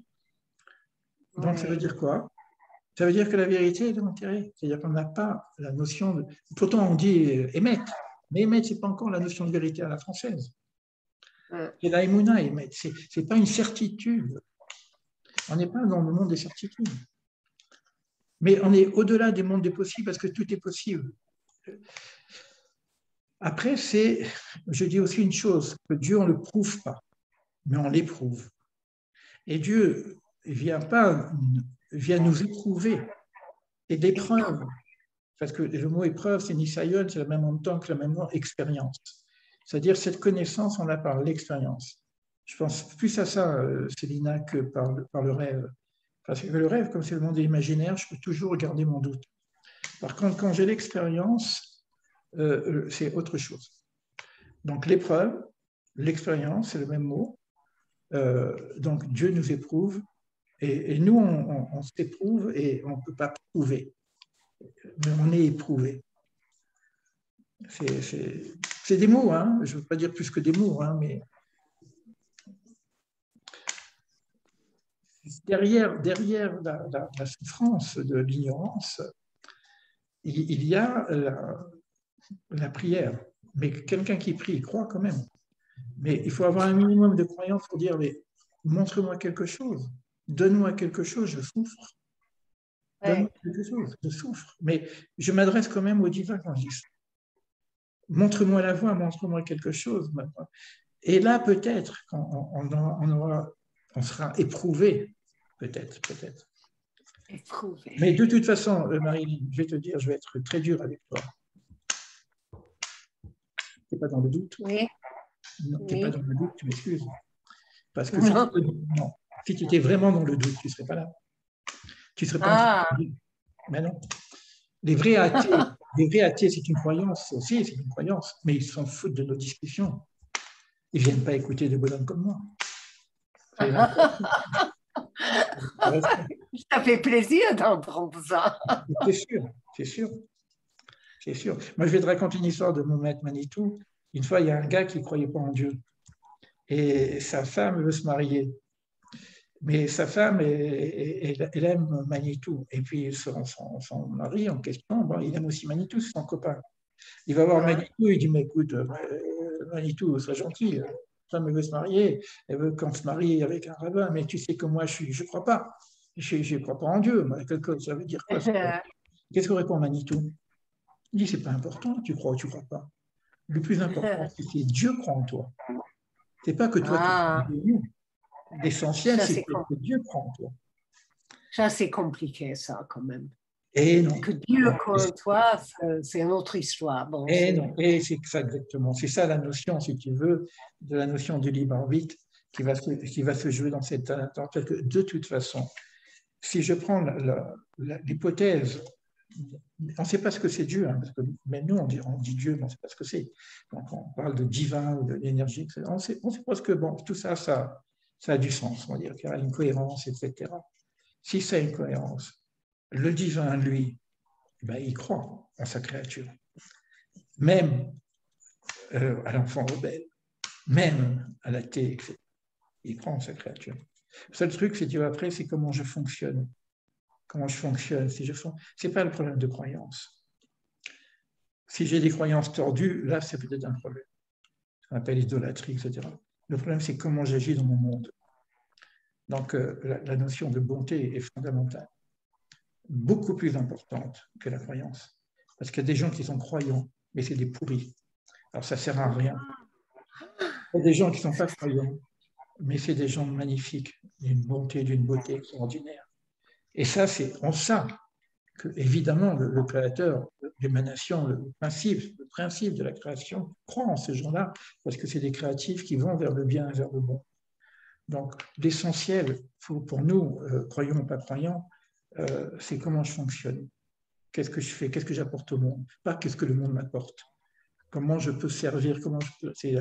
Donc, ça veut dire quoi? Ça veut dire que la vérité est enterrée. C'est-à-dire qu'on n'a pas la notion de... Pourtant, on dit émettre. Mais émettre, ce n'est pas encore la notion de vérité à la française. C'est la émouna, émettre. Ce n'est pas une certitude. On n'est pas dans le monde des certitudes. Mais on est au-delà des mondes des possibles parce que tout est possible. Après, je dis aussi une chose, que Dieu, on ne le prouve pas, mais on l'éprouve. Et Dieu vient nous éprouver. Et l'épreuve, parce que le mot épreuve, c'est nisayon, c'est le même montant que le même mot expérience. C'est-à-dire cette connaissance, on l'a par l'expérience. Je pense plus à ça, Célina, que par le rêve. Parce que le rêve, comme c'est le monde imaginaire, je peux toujours garder mon doute. Par contre, quand j'ai l'expérience, c'est autre chose. Donc l'épreuve, l'expérience, c'est le même mot. Donc Dieu nous éprouve et nous, on s'éprouve et on ne peut pas prouver. Mais on est éprouvé. C'est des mots, hein. Je ne veux pas dire plus que des mots, hein, mais derrière la souffrance de l'ignorance, il y a la prière. Mais quelqu'un qui prie, il croit quand même. Mais il faut avoir un minimum de croyance pour dire, mais montre-moi quelque chose, donne-moi quelque chose, je souffre. Donne-moi quelque chose, je souffre. Mais je m'adresse quand même au divin quand je dis ça. Montre-moi la voie, montre-moi quelque chose. Et là, peut-être, on sera éprouvé, peut-être. Éprouvé. Mais de toute façon, Marie, je vais te dire, je vais être très dur avec toi. Tu n'es pas dans le doute. Oui. Non, tu n'es pas dans le doute, tu m'excuses. Parce que si tu étais vraiment dans le doute, tu ne serais pas là. Tu ne serais pas en train de dire. Mais non. Les vrais athées, c'est une croyance aussi, c'est une croyance, mais ils s'en foutent de nos discussions. Ils ne viennent pas écouter des bonhommes comme moi. Ça fait plaisir d'entendre ça. C'est sûr. Moi, je vais te raconter une histoire de mon maître Manitou. Une fois, il y a un gars qui ne croyait pas en Dieu. Et sa femme veut se marier. Mais sa femme, elle aime Manitou. Et puis, son mari en question, bon, il aime aussi Manitou, c'est son copain. Il va voir Manitou, il dit, mais écoute, Manitou, sois gentil. La femme veut se marier, elle veut qu'on se marie avec un rabbin, mais tu sais que moi, je ne crois pas. Je ne crois pas en Dieu. Ça veut dire quoi? Qu'est-ce que répond Manitou? Il dit, c'est pas important, tu crois ou tu ne crois pas. Le plus important, c'est que Dieu croit en toi. C'est pas que toi, tu crois en Dieu. L'essentiel, c'est que Dieu croit en toi. Ça, c'est compliqué, ça, quand même. Et non. Que Dieu croit en toi, c'est une autre histoire. Bon, et c'est ça exactement. C'est ça la notion, si tu veux, de la notion du libre arbitre qui va se jouer dans cette... De toute façon, si je prends l'hypothèse, on ne sait pas ce que c'est Dieu, hein, parce que même nous, on dit Dieu, mais on ne sait pas ce que c'est. Donc, on parle de divin ou de l'énergie, etc. On sait pas ce que... Bon, tout ça, ça a du sens, on va dire qu'il y a une cohérence, etc. Si ça a une cohérence, le divin, lui, ben, il croit en sa créature. Même à l'enfant rebelle, même à l'athée, etc. Il croit en sa créature. Le seul truc, c'est que après, c'est comment je fonctionne. Comment je fonctionne. Ce n'est pas le problème de croyance. Si j'ai des croyances tordues, là, c'est peut-être un problème. Ce qu'on appelle l'idolâtrie, etc. Le problème, c'est comment j'agis dans mon monde. Donc, la notion de bonté est fondamentale. Beaucoup plus importante que la croyance. Parce qu'il y a des gens qui sont croyants, mais c'est des pourris. Alors, ça ne sert à rien. Il y a des gens qui ne sont pas croyants, mais c'est des gens magnifiques, d'une beauté extraordinaire. Et ça, on sait que, évidemment, le créateur, l'émanation, le principe de la création croit en ces gens-là, parce que c'est des créatifs qui vont vers le bien et vers le bon. Donc, l'essentiel, pour nous, croyants ou pas croyants, c'est comment je fonctionne. Qu'est-ce que je fais? Qu'est-ce que j'apporte au monde? Pas qu'est-ce que le monde m'apporte. Comment je peux servir? C'est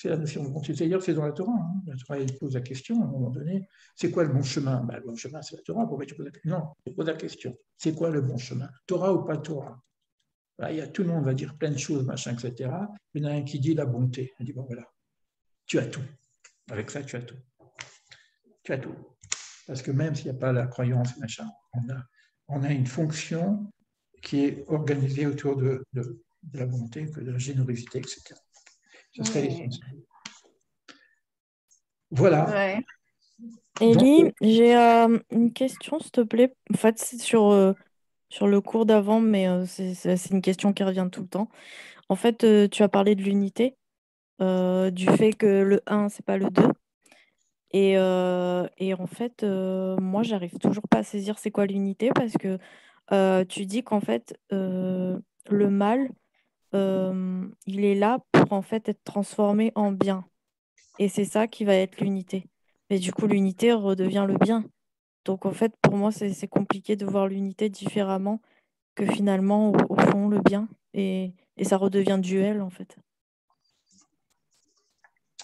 la notion de bonté. D'ailleurs, c'est dans la Torah. Hein. La Torah, il pose la question à un moment donné. C'est quoi le bon chemin? Ben, le bon chemin, c'est la Torah. Pourquoi tu poses la question? Non, je pose la question. C'est quoi le bon chemin? Torah ou pas Torah? Voilà, tout le monde va dire plein de choses, machin, etc. Il y en a un qui dit la bonté. Il dit, bon voilà, tu as tout. Avec ça, tu as tout. Tu as tout. Parce que même s'il n'y a pas la croyance, machin, on a une fonction qui est organisée autour de la bonté, de la générosité, etc. Ce serait l'essentiel. Voilà. Ouais. Élie, j'ai une question, s'il te plaît. En fait, c'est sur le cours d'avant, mais c'est une question qui revient tout le temps. En fait, tu as parlé de l'unité, du fait que le 1, c'est pas le 2. Et en fait, moi, j'arrive toujours pas à saisir c'est quoi l'unité parce que tu dis qu'en fait, le mal, il est là pour en fait être transformé en bien. Et c'est ça qui va être l'unité. Mais du coup, l'unité redevient le bien. Donc en fait, pour moi, c'est compliqué de voir l'unité différemment que finalement, au fond, le bien. Et ça redevient duel, en fait.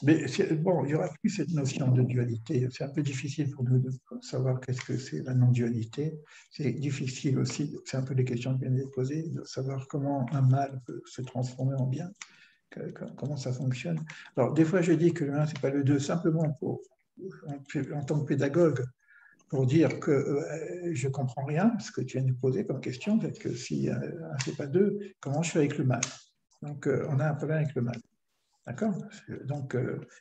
Mais bon, il n'y aura plus cette notion de dualité. C'est un peu difficile pour nous de savoir qu'est-ce que c'est la non-dualité. C'est difficile aussi, c'est un peu les questions que viennent de poser, de savoir comment un mal peut se transformer en bien, comment ça fonctionne. Alors, des fois, je dis que le 1, ce n'est pas le 2, simplement en tant que pédagogue, pour dire que je ne comprends rien, ce que tu viens de poser comme question, peut-être que si 1, ce n'est pas 2, comment je fais avec le mal? Donc, on a un problème avec le mal. D'accord? Donc,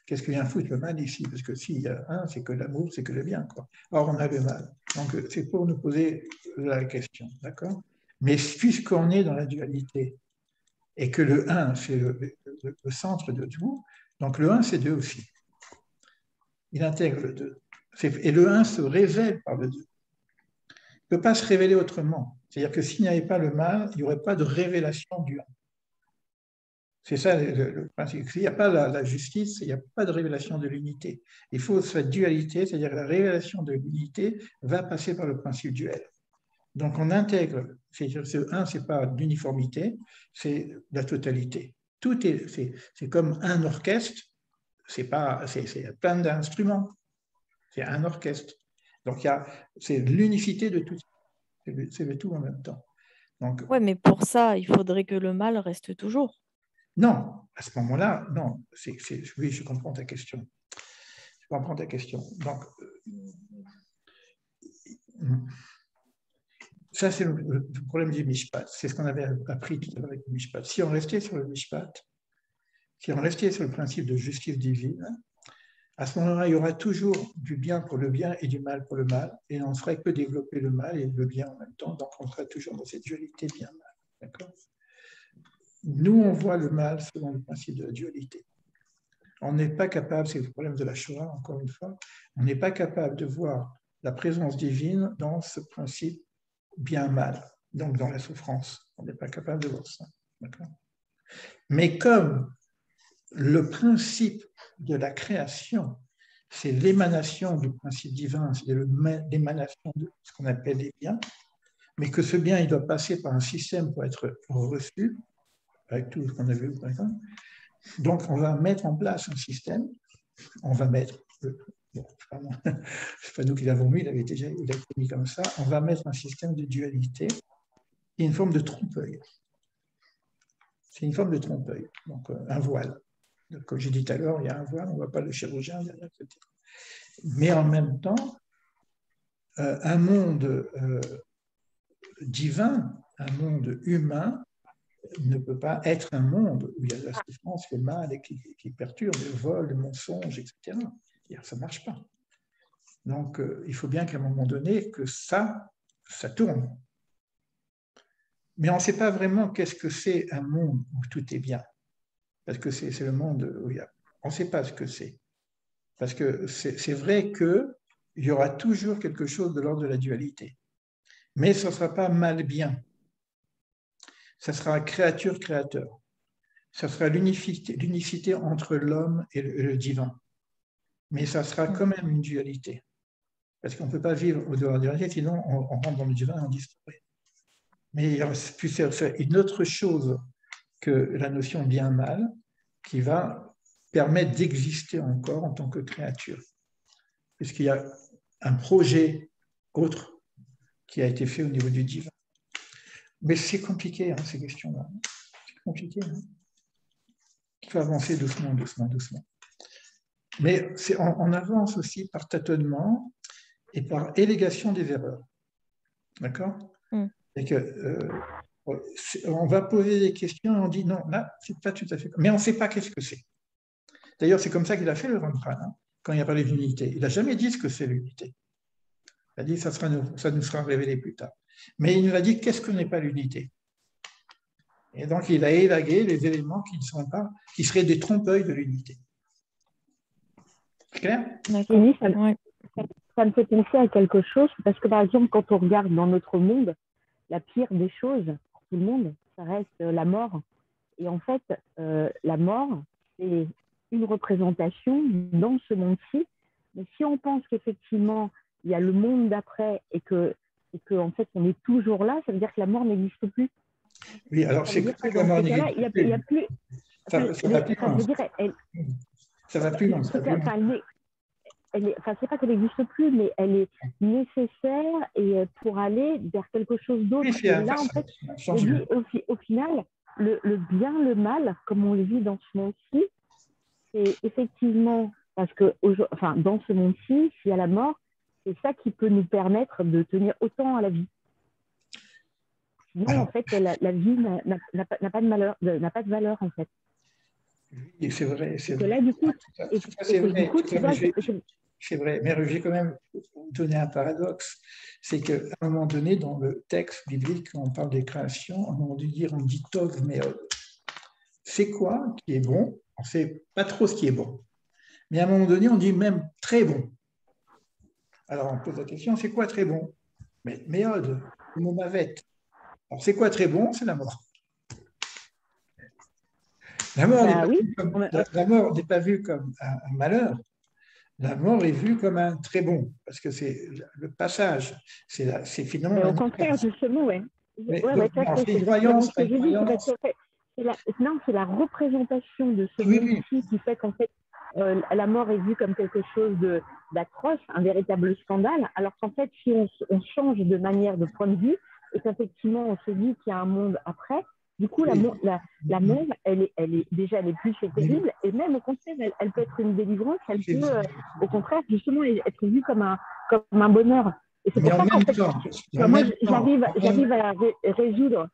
qu'est-ce que vient foutre le mal ici? Parce que s'il y a 1, c'est que l'amour, c'est que le bien, quoi. Or, on a le mal. Donc, c'est pour nous poser la question. D'accord? Mais puisqu'on est dans la dualité et que le 1, c'est le centre de tout, donc le 1, c'est 2 aussi. Il intègre le 2. Et le 1 se révèle par le 2. Il ne peut pas se révéler autrement. C'est-à-dire que s'il n'y avait pas le mal, il n'y aurait pas de révélation du 1. C'est ça le principe. S'il n'y a pas la justice, il n'y a pas de révélation de l'unité. Il faut cette dualité, c'est-à-dire que la révélation de l'unité va passer par le principe duel. Donc on intègre, ce 1, ce n'est pas l'uniformité, c'est la totalité. C'est comme un orchestre, c'est plein d'instruments, c'est un orchestre. Donc c'est l'unicité de tout, c'est le tout en même temps. Donc, Ouais, mais pour ça, il faudrait que le mal reste toujours. non, à ce moment-là, non. Oui, je comprends ta question. Je comprends ta question. Donc, ça, c'est le problème du Mishpat. C'est ce qu'on avait appris tout à l'heure avec le Mishpat. Si on restait sur le Mishpat, si on restait sur le principe de justice divine, à ce moment-là, il y aura toujours du bien pour le bien et du mal pour le mal, et on ne ferait que développer le mal et le bien en même temps, donc on serait toujours dans cette dualité bien-mal. D'accord ? Nous, on voit le mal selon le principe de la dualité. On n'est pas capable, c'est le problème de la Shoah, encore une fois, on n'est pas capable de voir la présence divine dans ce principe bien-mal, donc dans la souffrance. On n'est pas capable de voir ça. Mais comme le principe de la création, c'est l'émanation du principe divin, c'est l'émanation de ce qu'on appelle les biens, mais que ce bien, il doit passer par un système pour être reçu, avec tout ce qu'on a vu, par exemple. Donc, on va mettre en place un système, on va mettre, bon, c'est pas nous qui l'avons mis, il a été mis comme ça, on va mettre un système de dualité qui est une forme de trompe-l'œil. C'est une forme de trompe-l'œil, donc un voile. Donc, comme j'ai dit tout à l'heure, il y a un voile, on ne voit pas le chirurgien derrière, etc. Mais en même temps, un monde divin, un monde humain, ne peut pas être un monde où il y a la souffrance, le mal qui perturbe, le vol, le mensonge, etc. Ça ne marche pas. Donc, il faut bien qu'à un moment donné, que ça tourne. Mais on ne sait pas vraiment qu'est-ce que c'est un monde où tout est bien. Parce que c'est le monde où il y a... On ne sait pas ce que c'est. Parce que c'est vrai qu'il y aura toujours quelque chose de l'ordre de la dualité. Mais ce ne sera pas mal-bien. Ça sera créature-créateur. Ça sera l'unicité entre l'homme et le divin. Mais ça sera quand même une dualité. Parce qu'on ne peut pas vivre au-dehors de la dualité, sinon on rentre dans le divin et on disparaît. Mais il y a une autre chose que la notion bien-mal qui va permettre d'exister encore en tant que créature. Puisqu'il y a un projet autre qui a été fait au niveau du divin. Mais c'est compliqué, hein, ces questions-là. C'est compliqué. Hein. Il faut avancer doucement, doucement, doucement. Mais on avance aussi par tâtonnement et par élégation des erreurs. D'accord? Et que, on va poser des questions et on dit non, là, c'est pas tout à fait. Mais on ne sait pas qu'est-ce que c'est. D'ailleurs, c'est comme ça qu'il a fait le Ramchal, hein, quand il a parlé d'unité. Il n'a jamais dit ce que c'est l'unité. Il a dit ça nous sera révélé plus tard. Mais il nous a dit qu'est-ce que n'est pas l'unité. Et donc, il a élagué les éléments qui ne sont pas, qui seraient des trompe-l'œil de l'unité. C'est clair? Oui, ça me fait penser à quelque chose, parce que par exemple, quand on regarde dans notre monde, la pire des choses pour tout le monde, ça reste la mort. Et en fait, la mort, c'est une représentation dans ce monde-ci. Mais si on pense qu'effectivement, il y a le monde d'après et que en fait, on est toujours là, ça veut dire que la mort n'existe plus. Oui, alors c'est que la mort n'existe plus. Il y a plus. Ça va plus loin. Ça va plus loin. C'est pas qu'elle n'existe plus, mais elle est nécessaire et pour aller vers quelque chose d'autre. Oui, et là, en fait, au final, le bien, le mal, comme on le vit dans ce monde-ci, c'est effectivement parce que dans ce monde-ci, s'il y a la mort, c'est ça qui peut nous permettre de tenir autant à la vie. Sinon, en fait, la vie n'a pas de valeur, en fait. Oui, c'est vrai. C'est vrai. Là, du coup, c'est vrai, mais je vais quand même vous donner un paradoxe. C'est qu'à un moment donné, dans le texte biblique, quand on parle des créations, on dit Tov Meod. C'est quoi qui est bon? On ne sait pas trop ce qui est bon. Mais à un moment donné, on dit même très bon. Alors on pose la question, c'est quoi très bon? Mais Meod, le mot mavet. Alors c'est quoi très bon? C'est la mort. La mort n'est pas vue comme un malheur. La mort est vue comme un très bon, parce que c'est le passage, c'est finalement... Mais au contraire, justement, oui. C'est une croyance. Non, c'est la représentation de ce monde-ci qui fait qu'en fait, la mort est vue comme quelque chose d'atroce, un véritable scandale, alors qu'en fait, si on change de manière de point de vue, et qu'effectivement, on se dit qu'il y a un monde après, du coup, la mort, elle est plus terrible, et même au contraire, elle peut être une délivrance, elle peut, au contraire, justement, être vue comme un bonheur. Et c'est pour ça qu'en fait, moi, j'arrive à résoudre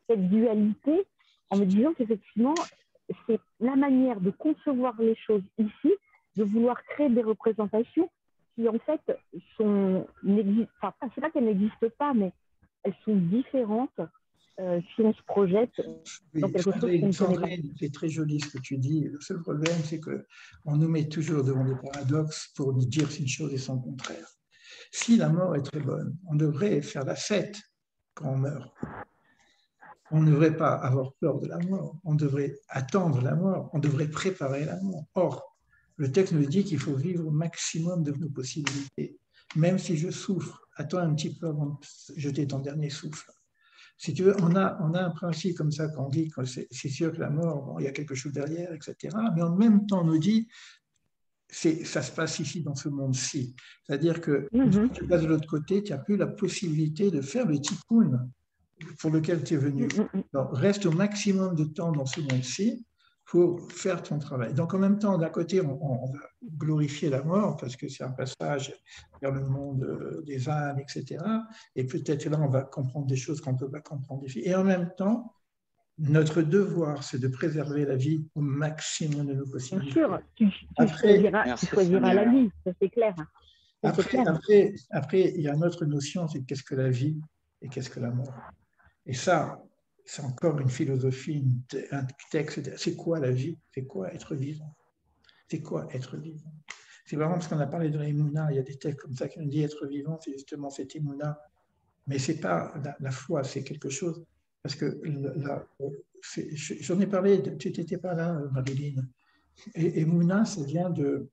cette dualité en me disant qu'effectivement, c'est la manière de concevoir les choses ici, de vouloir créer des représentations qui, en fait, c'est pas qu'elles n'existent pas, mais elles sont différentes. Si on se projette dans quelque chose qu'on ne connaît pas. C'est très joli ce que tu dis. Le seul problème, c'est qu'on nous met toujours devant des paradoxes pour nous dire une chose et son contraire. Si la mort est très bonne, on devrait faire la fête quand on meurt. On ne devrait pas avoir peur de la mort. On devrait attendre la mort. On devrait préparer la mort. Or, le texte nous dit qu'il faut vivre au maximum de nos possibilités. Même si je souffre, attends un petit peu avant de jeter ton dernier souffle. Si tu veux, on a un principe comme ça qu'on dit que c'est sûr que la mort, il y a quelque chose derrière, etc. Mais en même temps, on nous dit ça se passe ici dans ce monde-ci. C'est-à-dire que si tu passes de l'autre côté, tu n'as plus la possibilité de faire le tikkun pour lequel tu es venu. Donc, reste au maximum de temps dans ce monde-ci pour faire ton travail. Donc, en même temps, d'un côté, on va glorifier la mort parce que c'est un passage vers le monde des âmes, etc. Et peut-être là, on va comprendre des choses qu'on ne peut pas comprendre. Et en même temps, notre devoir, c'est de préserver la vie au maximum de nos possibilités. Bien sûr, tu choisiras la vie, ça c'est clair. Après, il y a une autre notion, c'est qu'est-ce que la vie et qu'est-ce que la mort. Et ça, c'est encore une philosophie, un texte. C'est quoi la vie? C'est quoi être vivant? C'est quoi être vivant? C'est vraiment parce qu'on a parlé de l'Emouna, il y a des textes comme ça qui nous disent être vivant, c'est justement cette Emouna. Mais ce n'est pas la foi, c'est quelque chose. Parce que j'en ai parlé, tu n'étais pas là, Marilyn. Emouna, ça vient du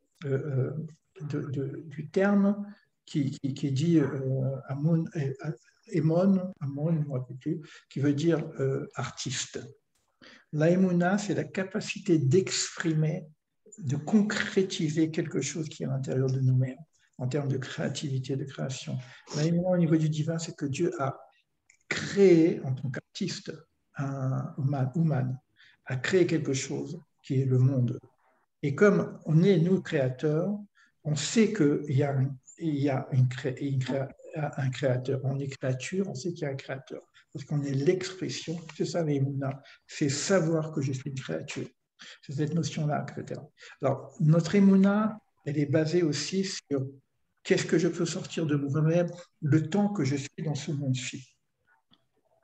terme qui dit Amon, je ne me rappelle plus, qui veut dire artiste. La Emouna, c'est la capacité d'exprimer, de concrétiser quelque chose qui est à l'intérieur de nous-mêmes, en termes de créativité, de création. La Emouna, au niveau du divin, c'est que Dieu a créé créé, en tant qu'artiste, Ouman, a créé quelque chose qui est le monde. Et comme on est, nous, créateurs, on sait qu'il y a un créateur. On est créature, on sait qu'il y a un créateur. Parce qu'on est l'expression, c'est ça l'Emouna, c'est savoir que je suis une créature. C'est cette notion-là, etc. Alors, notre Emouna, elle est basée aussi sur qu'est-ce que je peux sortir de moi-même le temps que je suis dans ce monde-ci.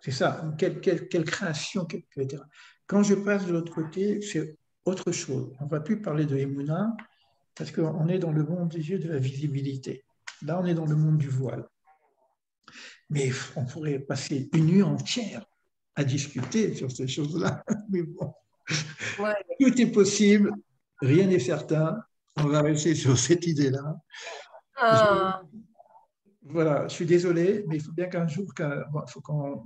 C'est ça, quelle création, etc. Quand je passe de l'autre côté, c'est autre chose. On ne va plus parler de Emouna parce qu'on est dans le monde des yeux de la visibilité. Là, on est dans le monde du voile. Mais on pourrait passer une nuit entière à discuter sur ces choses-là. Mais bon, ouais. Tout est possible, rien n'est certain. On va rester sur cette idée-là. Voilà, je suis désolé, mais il faut bien qu'un jour, il faut qu'on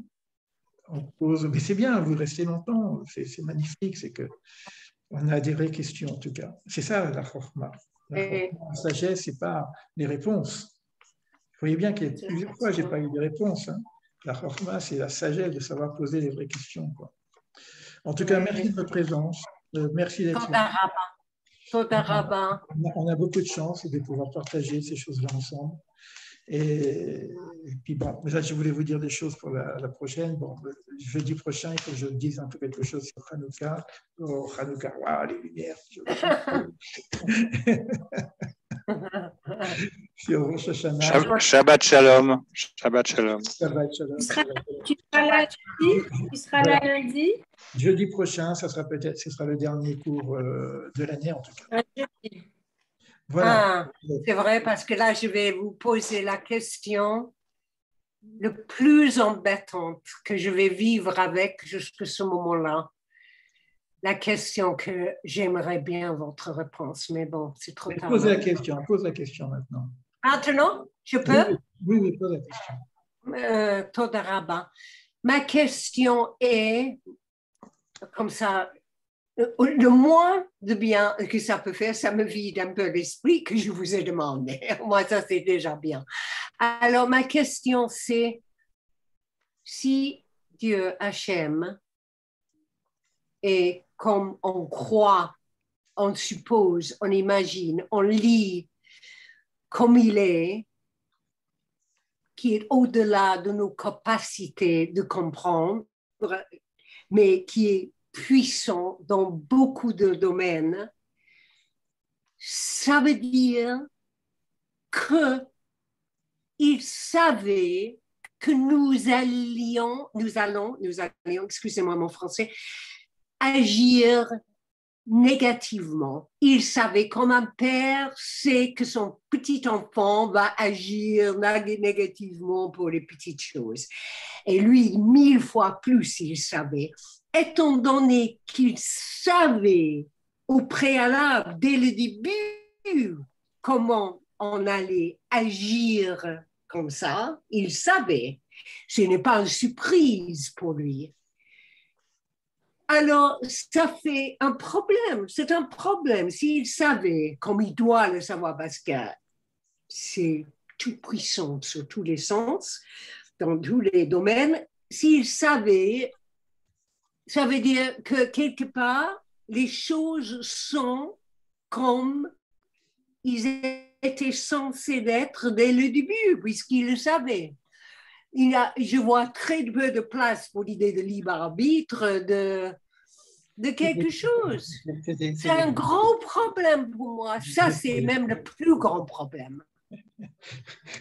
pose. Mais c'est bien, vous restez longtemps, c'est magnifique, c'est qu'on a des vraies questions en tout cas. C'est ça la Chokhma. La sagesse, ce n'est pas les réponses. Vous voyez bien qu'il y a plusieurs fois, je n'ai pas eu de réponse. Hein. La Chokhma, c'est la sagesse de savoir poser les vraies questions. Quoi. En tout cas, merci de votre présence. Merci d'être là. On a beaucoup de chance de pouvoir partager ces choses-là ensemble. Et puis bon, là, je voulais vous dire des choses pour la prochaine. Bon, jeudi prochain, il faut que je dise un peu quelque chose sur Hanouka. Oh, Hanouka, waouh, les lumières. Sur Rosh Hashanah. Shabbat Shalom. Shabbat Shalom. Shabbat Shalom. Tu seras là lundi? Jeudi prochain, ce sera le dernier cours de l'année en tout cas. Voilà. C'est vrai, parce que là, je vais vous poser la question le plus embêtante que je vais vivre avec jusqu'à ce moment-là. La question que j'aimerais bien votre réponse, mais bon, c'est trop tard. Pose la question maintenant. Maintenant, je peux? Oui, pose la question. Toda Rabba. Ma question est, comme ça, le moins de bien que ça peut faire, ça me vide un peu l'esprit que je vous ai demandé. Moi, ça, c'est déjà bien. Alors, ma question, c'est si Dieu, Hachem, et comme on croit, on suppose, on imagine, on lit comme il est, qui est au-delà de nos capacités de comprendre, mais qui est puissant dans beaucoup de domaines, ça veut dire qu'il savait que nous allions, excusez-moi mon français, agir négativement. Il savait comme un père sait que son petit enfant va agir négativement pour les petites choses. Et lui, 1000 fois plus, il savait. Étant donné qu'il savait au préalable, dès le début, comment on allait agir comme ça, il savait. Ce n'est pas une surprise pour lui. Alors, ça fait un problème. C'est un problème. S'il savait, comme il doit le savoir, parce que c'est tout puissant sur tous les sens, dans tous les domaines, s'il savait, ça veut dire que quelque part, les choses sont comme ils étaient censés l'être dès le début, puisqu'il le savait. Je vois très peu de place pour l'idée de libre arbitre, de quelque chose. C'est un grand problème pour moi. Ça, c'est même le plus grand problème.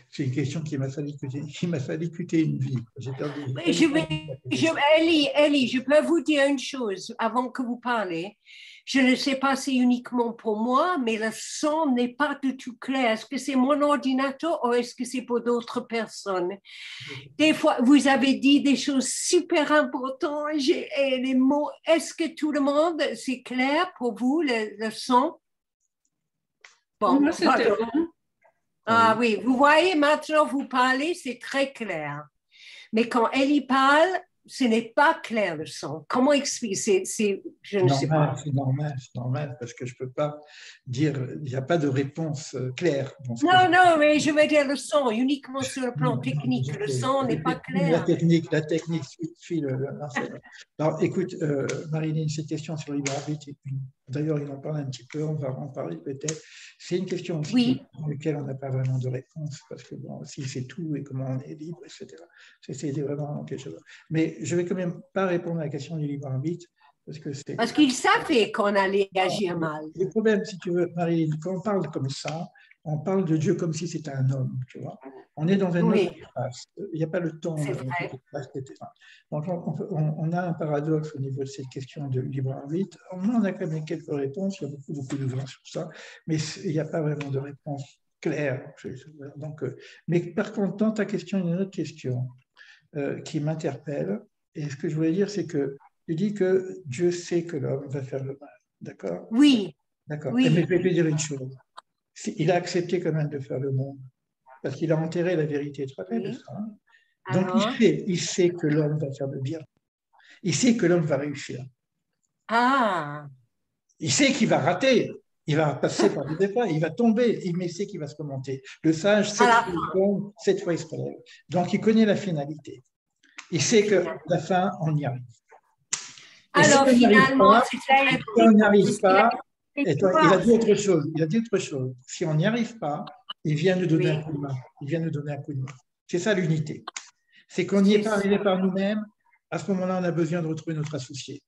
C'est une question qui m'a fallu coûter une vie. Ellie, je peux vous dire une chose avant que vous parlez. Je ne sais pas si c'est uniquement pour moi, mais le son n'est pas du tout clair. Est-ce que c'est mon ordinateur ou est-ce que c'est pour d'autres personnes? Des fois, vous avez dit des choses super importantes et les mots. Est-ce que tout le monde, c'est clair pour vous, le son? Bon, moi, c'était bon. Ah oui, vous voyez, maintenant, vous parlez, c'est très clair. Mais quand Ellie parle, ce n'est pas clair le son. Comment expliquer? Je ne sais pas. C'est normal, parce que je ne peux pas dire, il n'y a pas de réponse claire. Non, mais je veux dire le son, uniquement sur le plan technique. Le son n'est pas clair. La technique suit Alors, écoute, Marilyn, cette question sur le libre arbitre, d'ailleurs, il en parle un petit peu, on va en parler peut-être. C'est une question aussi sur laquelle on n'a pas vraiment de réponse, parce que bon, si c'est tout et comment on est libre, etc. C'est vraiment quelque chose. Mais je ne vais quand même pas répondre à la question du libre arbitre, parce qu'il savait qu'on allait agir mal. Le problème, si tu veux, Marilyn, quand on parle comme ça, on parle de Dieu comme si c'était un homme, tu vois. On est dans un autre espace. Il n'y a pas le temps. Etc. Donc, on a un paradoxe au niveau de cette question de libre arbitre. On a quand même quelques réponses. Il y a beaucoup d'ouvrages sur ça, mais il n'y a pas vraiment de réponse claire. Donc, mais par contre, dans ta question, il y a une autre question qui m'interpelle. Et ce que je voulais dire, c'est que tu dis que Dieu sait que l'homme va faire le mal. D'accord? Oui. D'accord. Oui. Mais je vais te dire une chose. Il a accepté quand même de faire le monde, parce qu'il a enterré la vérité. Tu te rappelles de ça, hein? Donc, il sait que l'homme va faire le bien. Il sait que l'homme va réussir. Il sait qu'il va rater. Il va passer par des épreuves, il va tomber, mais il sait qu'il va se remonter. Le sage, 7 fois il tombe, 7 fois il se relève. Donc, il connaît la finalité. Il sait que la fin, on y arrive. Et alors, finalement, si on n'y arrive pas, il a dit autre chose. Il a dit autre chose. Si on n'y arrive pas, il vient nous donner un coup de main. Il vient nous donner un coup de main. C'est ça l'unité. C'est qu'on n'y est pas arrivé par nous-mêmes. À ce moment-là, on a besoin de retrouver notre associé.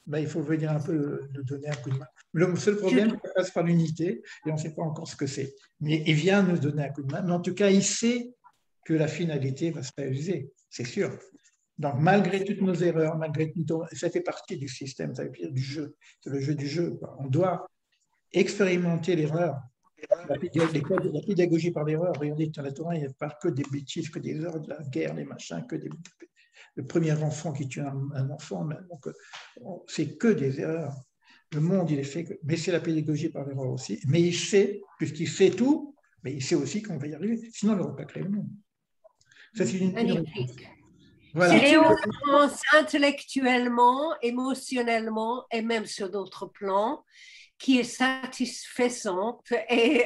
Ben, il faut venir un peu nous donner un coup de main. Le seul problème, ça passe par l'unité et on ne sait pas encore ce que c'est. Mais il vient nous donner un coup de main. Mais en tout cas, il sait que la finalité va se réaliser. C'est sûr. Donc, malgré toutes nos erreurs, ça fait partie du système, ça veut dire du jeu. C'est le jeu du jeu, quoi. On doit expérimenter l'erreur. La pédagogie par l'erreur. Regardez, dans la Torah, il n'y a pas que des bêtises, que des heures de la guerre, les machins, le premier enfant qui tue un enfant. Donc, c'est que des erreurs. Le monde, il est fait. Mais c'est la pédagogie par l'erreur aussi. Mais il sait, puisqu'il sait tout, mais il sait aussi qu'on va y arriver. Sinon, on n'aurait pas créé le monde. Ça, c'est une magnifique. Voilà. C'est une réponse intellectuellement, émotionnellement et même sur d'autres plans qui est satisfaisante. Et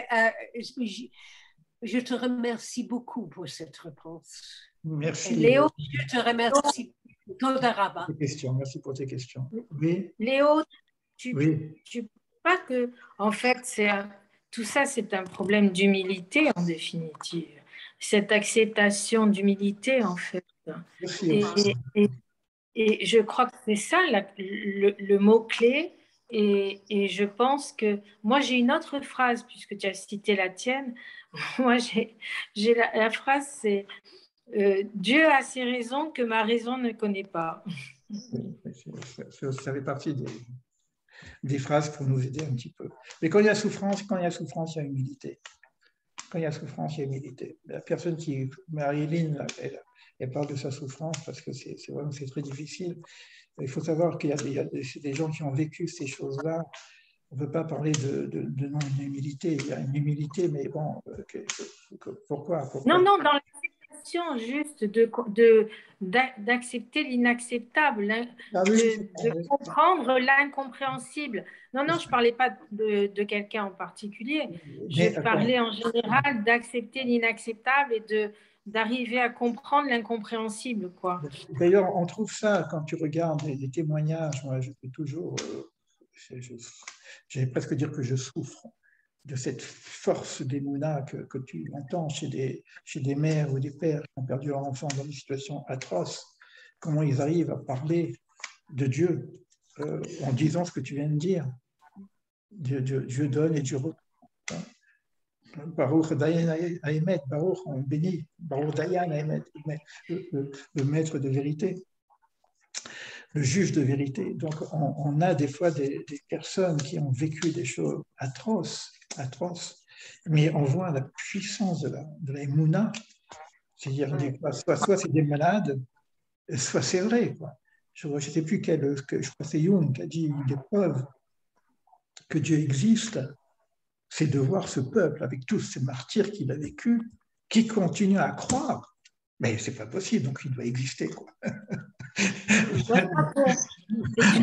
je te remercie beaucoup pour cette réponse. Merci. Et Léo, je te remercie. Merci pour tes questions. Oui. Léo, tu ne penses pas que, en fait, tout ça, c'est un problème d'humilité en définitive. Cette acceptation d'humilité, en fait. Et je crois que c'est ça le mot-clé. Et je pense que moi, j'ai une autre phrase, puisque tu as cité la tienne. Moi, j'ai la phrase, c'est Dieu a ses raisons que ma raison ne connaît pas. Ça fait partie des phrases pour nous aider un petit peu. Mais quand il y a souffrance, il y a humilité. Quand il y a souffrance, il y a humilité. La personne qui, Marilyn, elle parle de sa souffrance parce que c'est très difficile. Il faut savoir qu'il y a des gens qui ont vécu ces choses-là. On ne peut pas parler de non-humilité. Il y a une humilité, mais bon, pourquoi? Non, dans l'acceptation juste d'accepter l'inacceptable, de comprendre l'incompréhensible. Non, je ne parlais pas de quelqu'un en particulier. Je parlais en général d'accepter l'inacceptable et d'arriver à comprendre l'incompréhensible, quoi. D'ailleurs, on trouve ça quand tu regardes les témoignages. Moi, je fais toujours, j'allais presque dire que je souffre de cette force d'émouna que tu entends chez des mères ou des pères qui ont perdu leur enfant dans des situations atroces. Comment ils arrivent à parler de Dieu en disant ce que tu viens de dire. Dieu donne et Dieu reprend. Baruch Dayan Haemet, Baruch, on bénit, Baruch Dayan Haemet, le maître de vérité, le juge de vérité. Donc, on a des fois des personnes qui ont vécu des choses atroces, mais on voit la puissance de la émouna, c'est-à-dire soit c'est des malades, soit c'est vrai, quoi. Je ne sais plus je crois que c'est Jung qui a dit une des preuves que Dieu existe, c'est de voir ce peuple, avec tous ces martyrs qu'il a vécus, qui continue à croire. Mais ce n'est pas possible, donc il doit exister, quoi. Dieu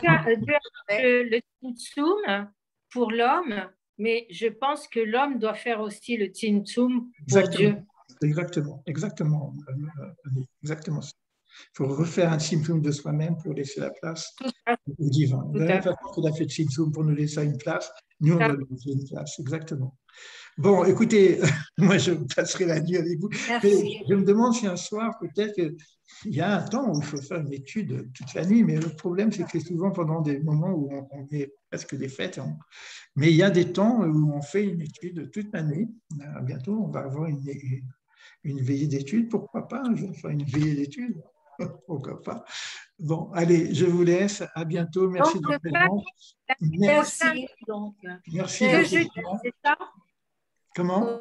a le Tzimtzum pour l'homme, mais je pense que l'homme doit faire aussi le Tzimtzum pour Dieu. Exactement. Il faut refaire un Tzimtzum de soi-même pour laisser la place au divin. De la même façon qu'il a fait Tzimtzum pour nous laisser une place, nous, on doit lui laisser une place. Exactement. Bon, écoutez, moi, je passerai la nuit avec vous. Mais je me demande si un soir, peut-être qu'il y a un temps où il faut faire une étude toute la nuit, mais le problème, c'est que c'est souvent pendant des moments où on est presque des fêtes. Mais il y a des temps où on fait une étude toute l'année. Bientôt, on va avoir une veillée d'études. Pourquoi pas? Je vais faire une veillée d'études. Pourquoi pas? Bon, allez, je vous laisse. À bientôt. Merci de votre présence. Merci. Donc, merci. Jeudi, c'est ça? Comment?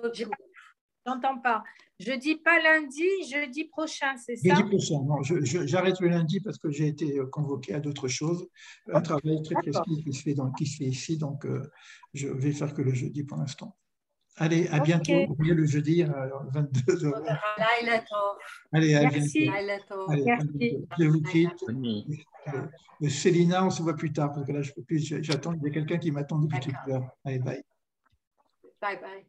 J'entends pas. Jeudi, pas lundi, jeudi prochain, c'est ça? Jeudi prochain. Non, j'arrête le lundi parce que j'ai été convoqué à d'autres choses. Un travail très précis qui se fait ici, donc je vais faire que le jeudi pour l'instant. Allez, à bientôt. Oubliez le jeudi à 22h. Allez, à bientôt. Allez, merci. Je vous quitte. Célina, on se voit plus tard parce que là, je peux plus. J'attends. Il y a quelqu'un qui m'attend depuis tout à l'heure. Allez, bye. Bye bye.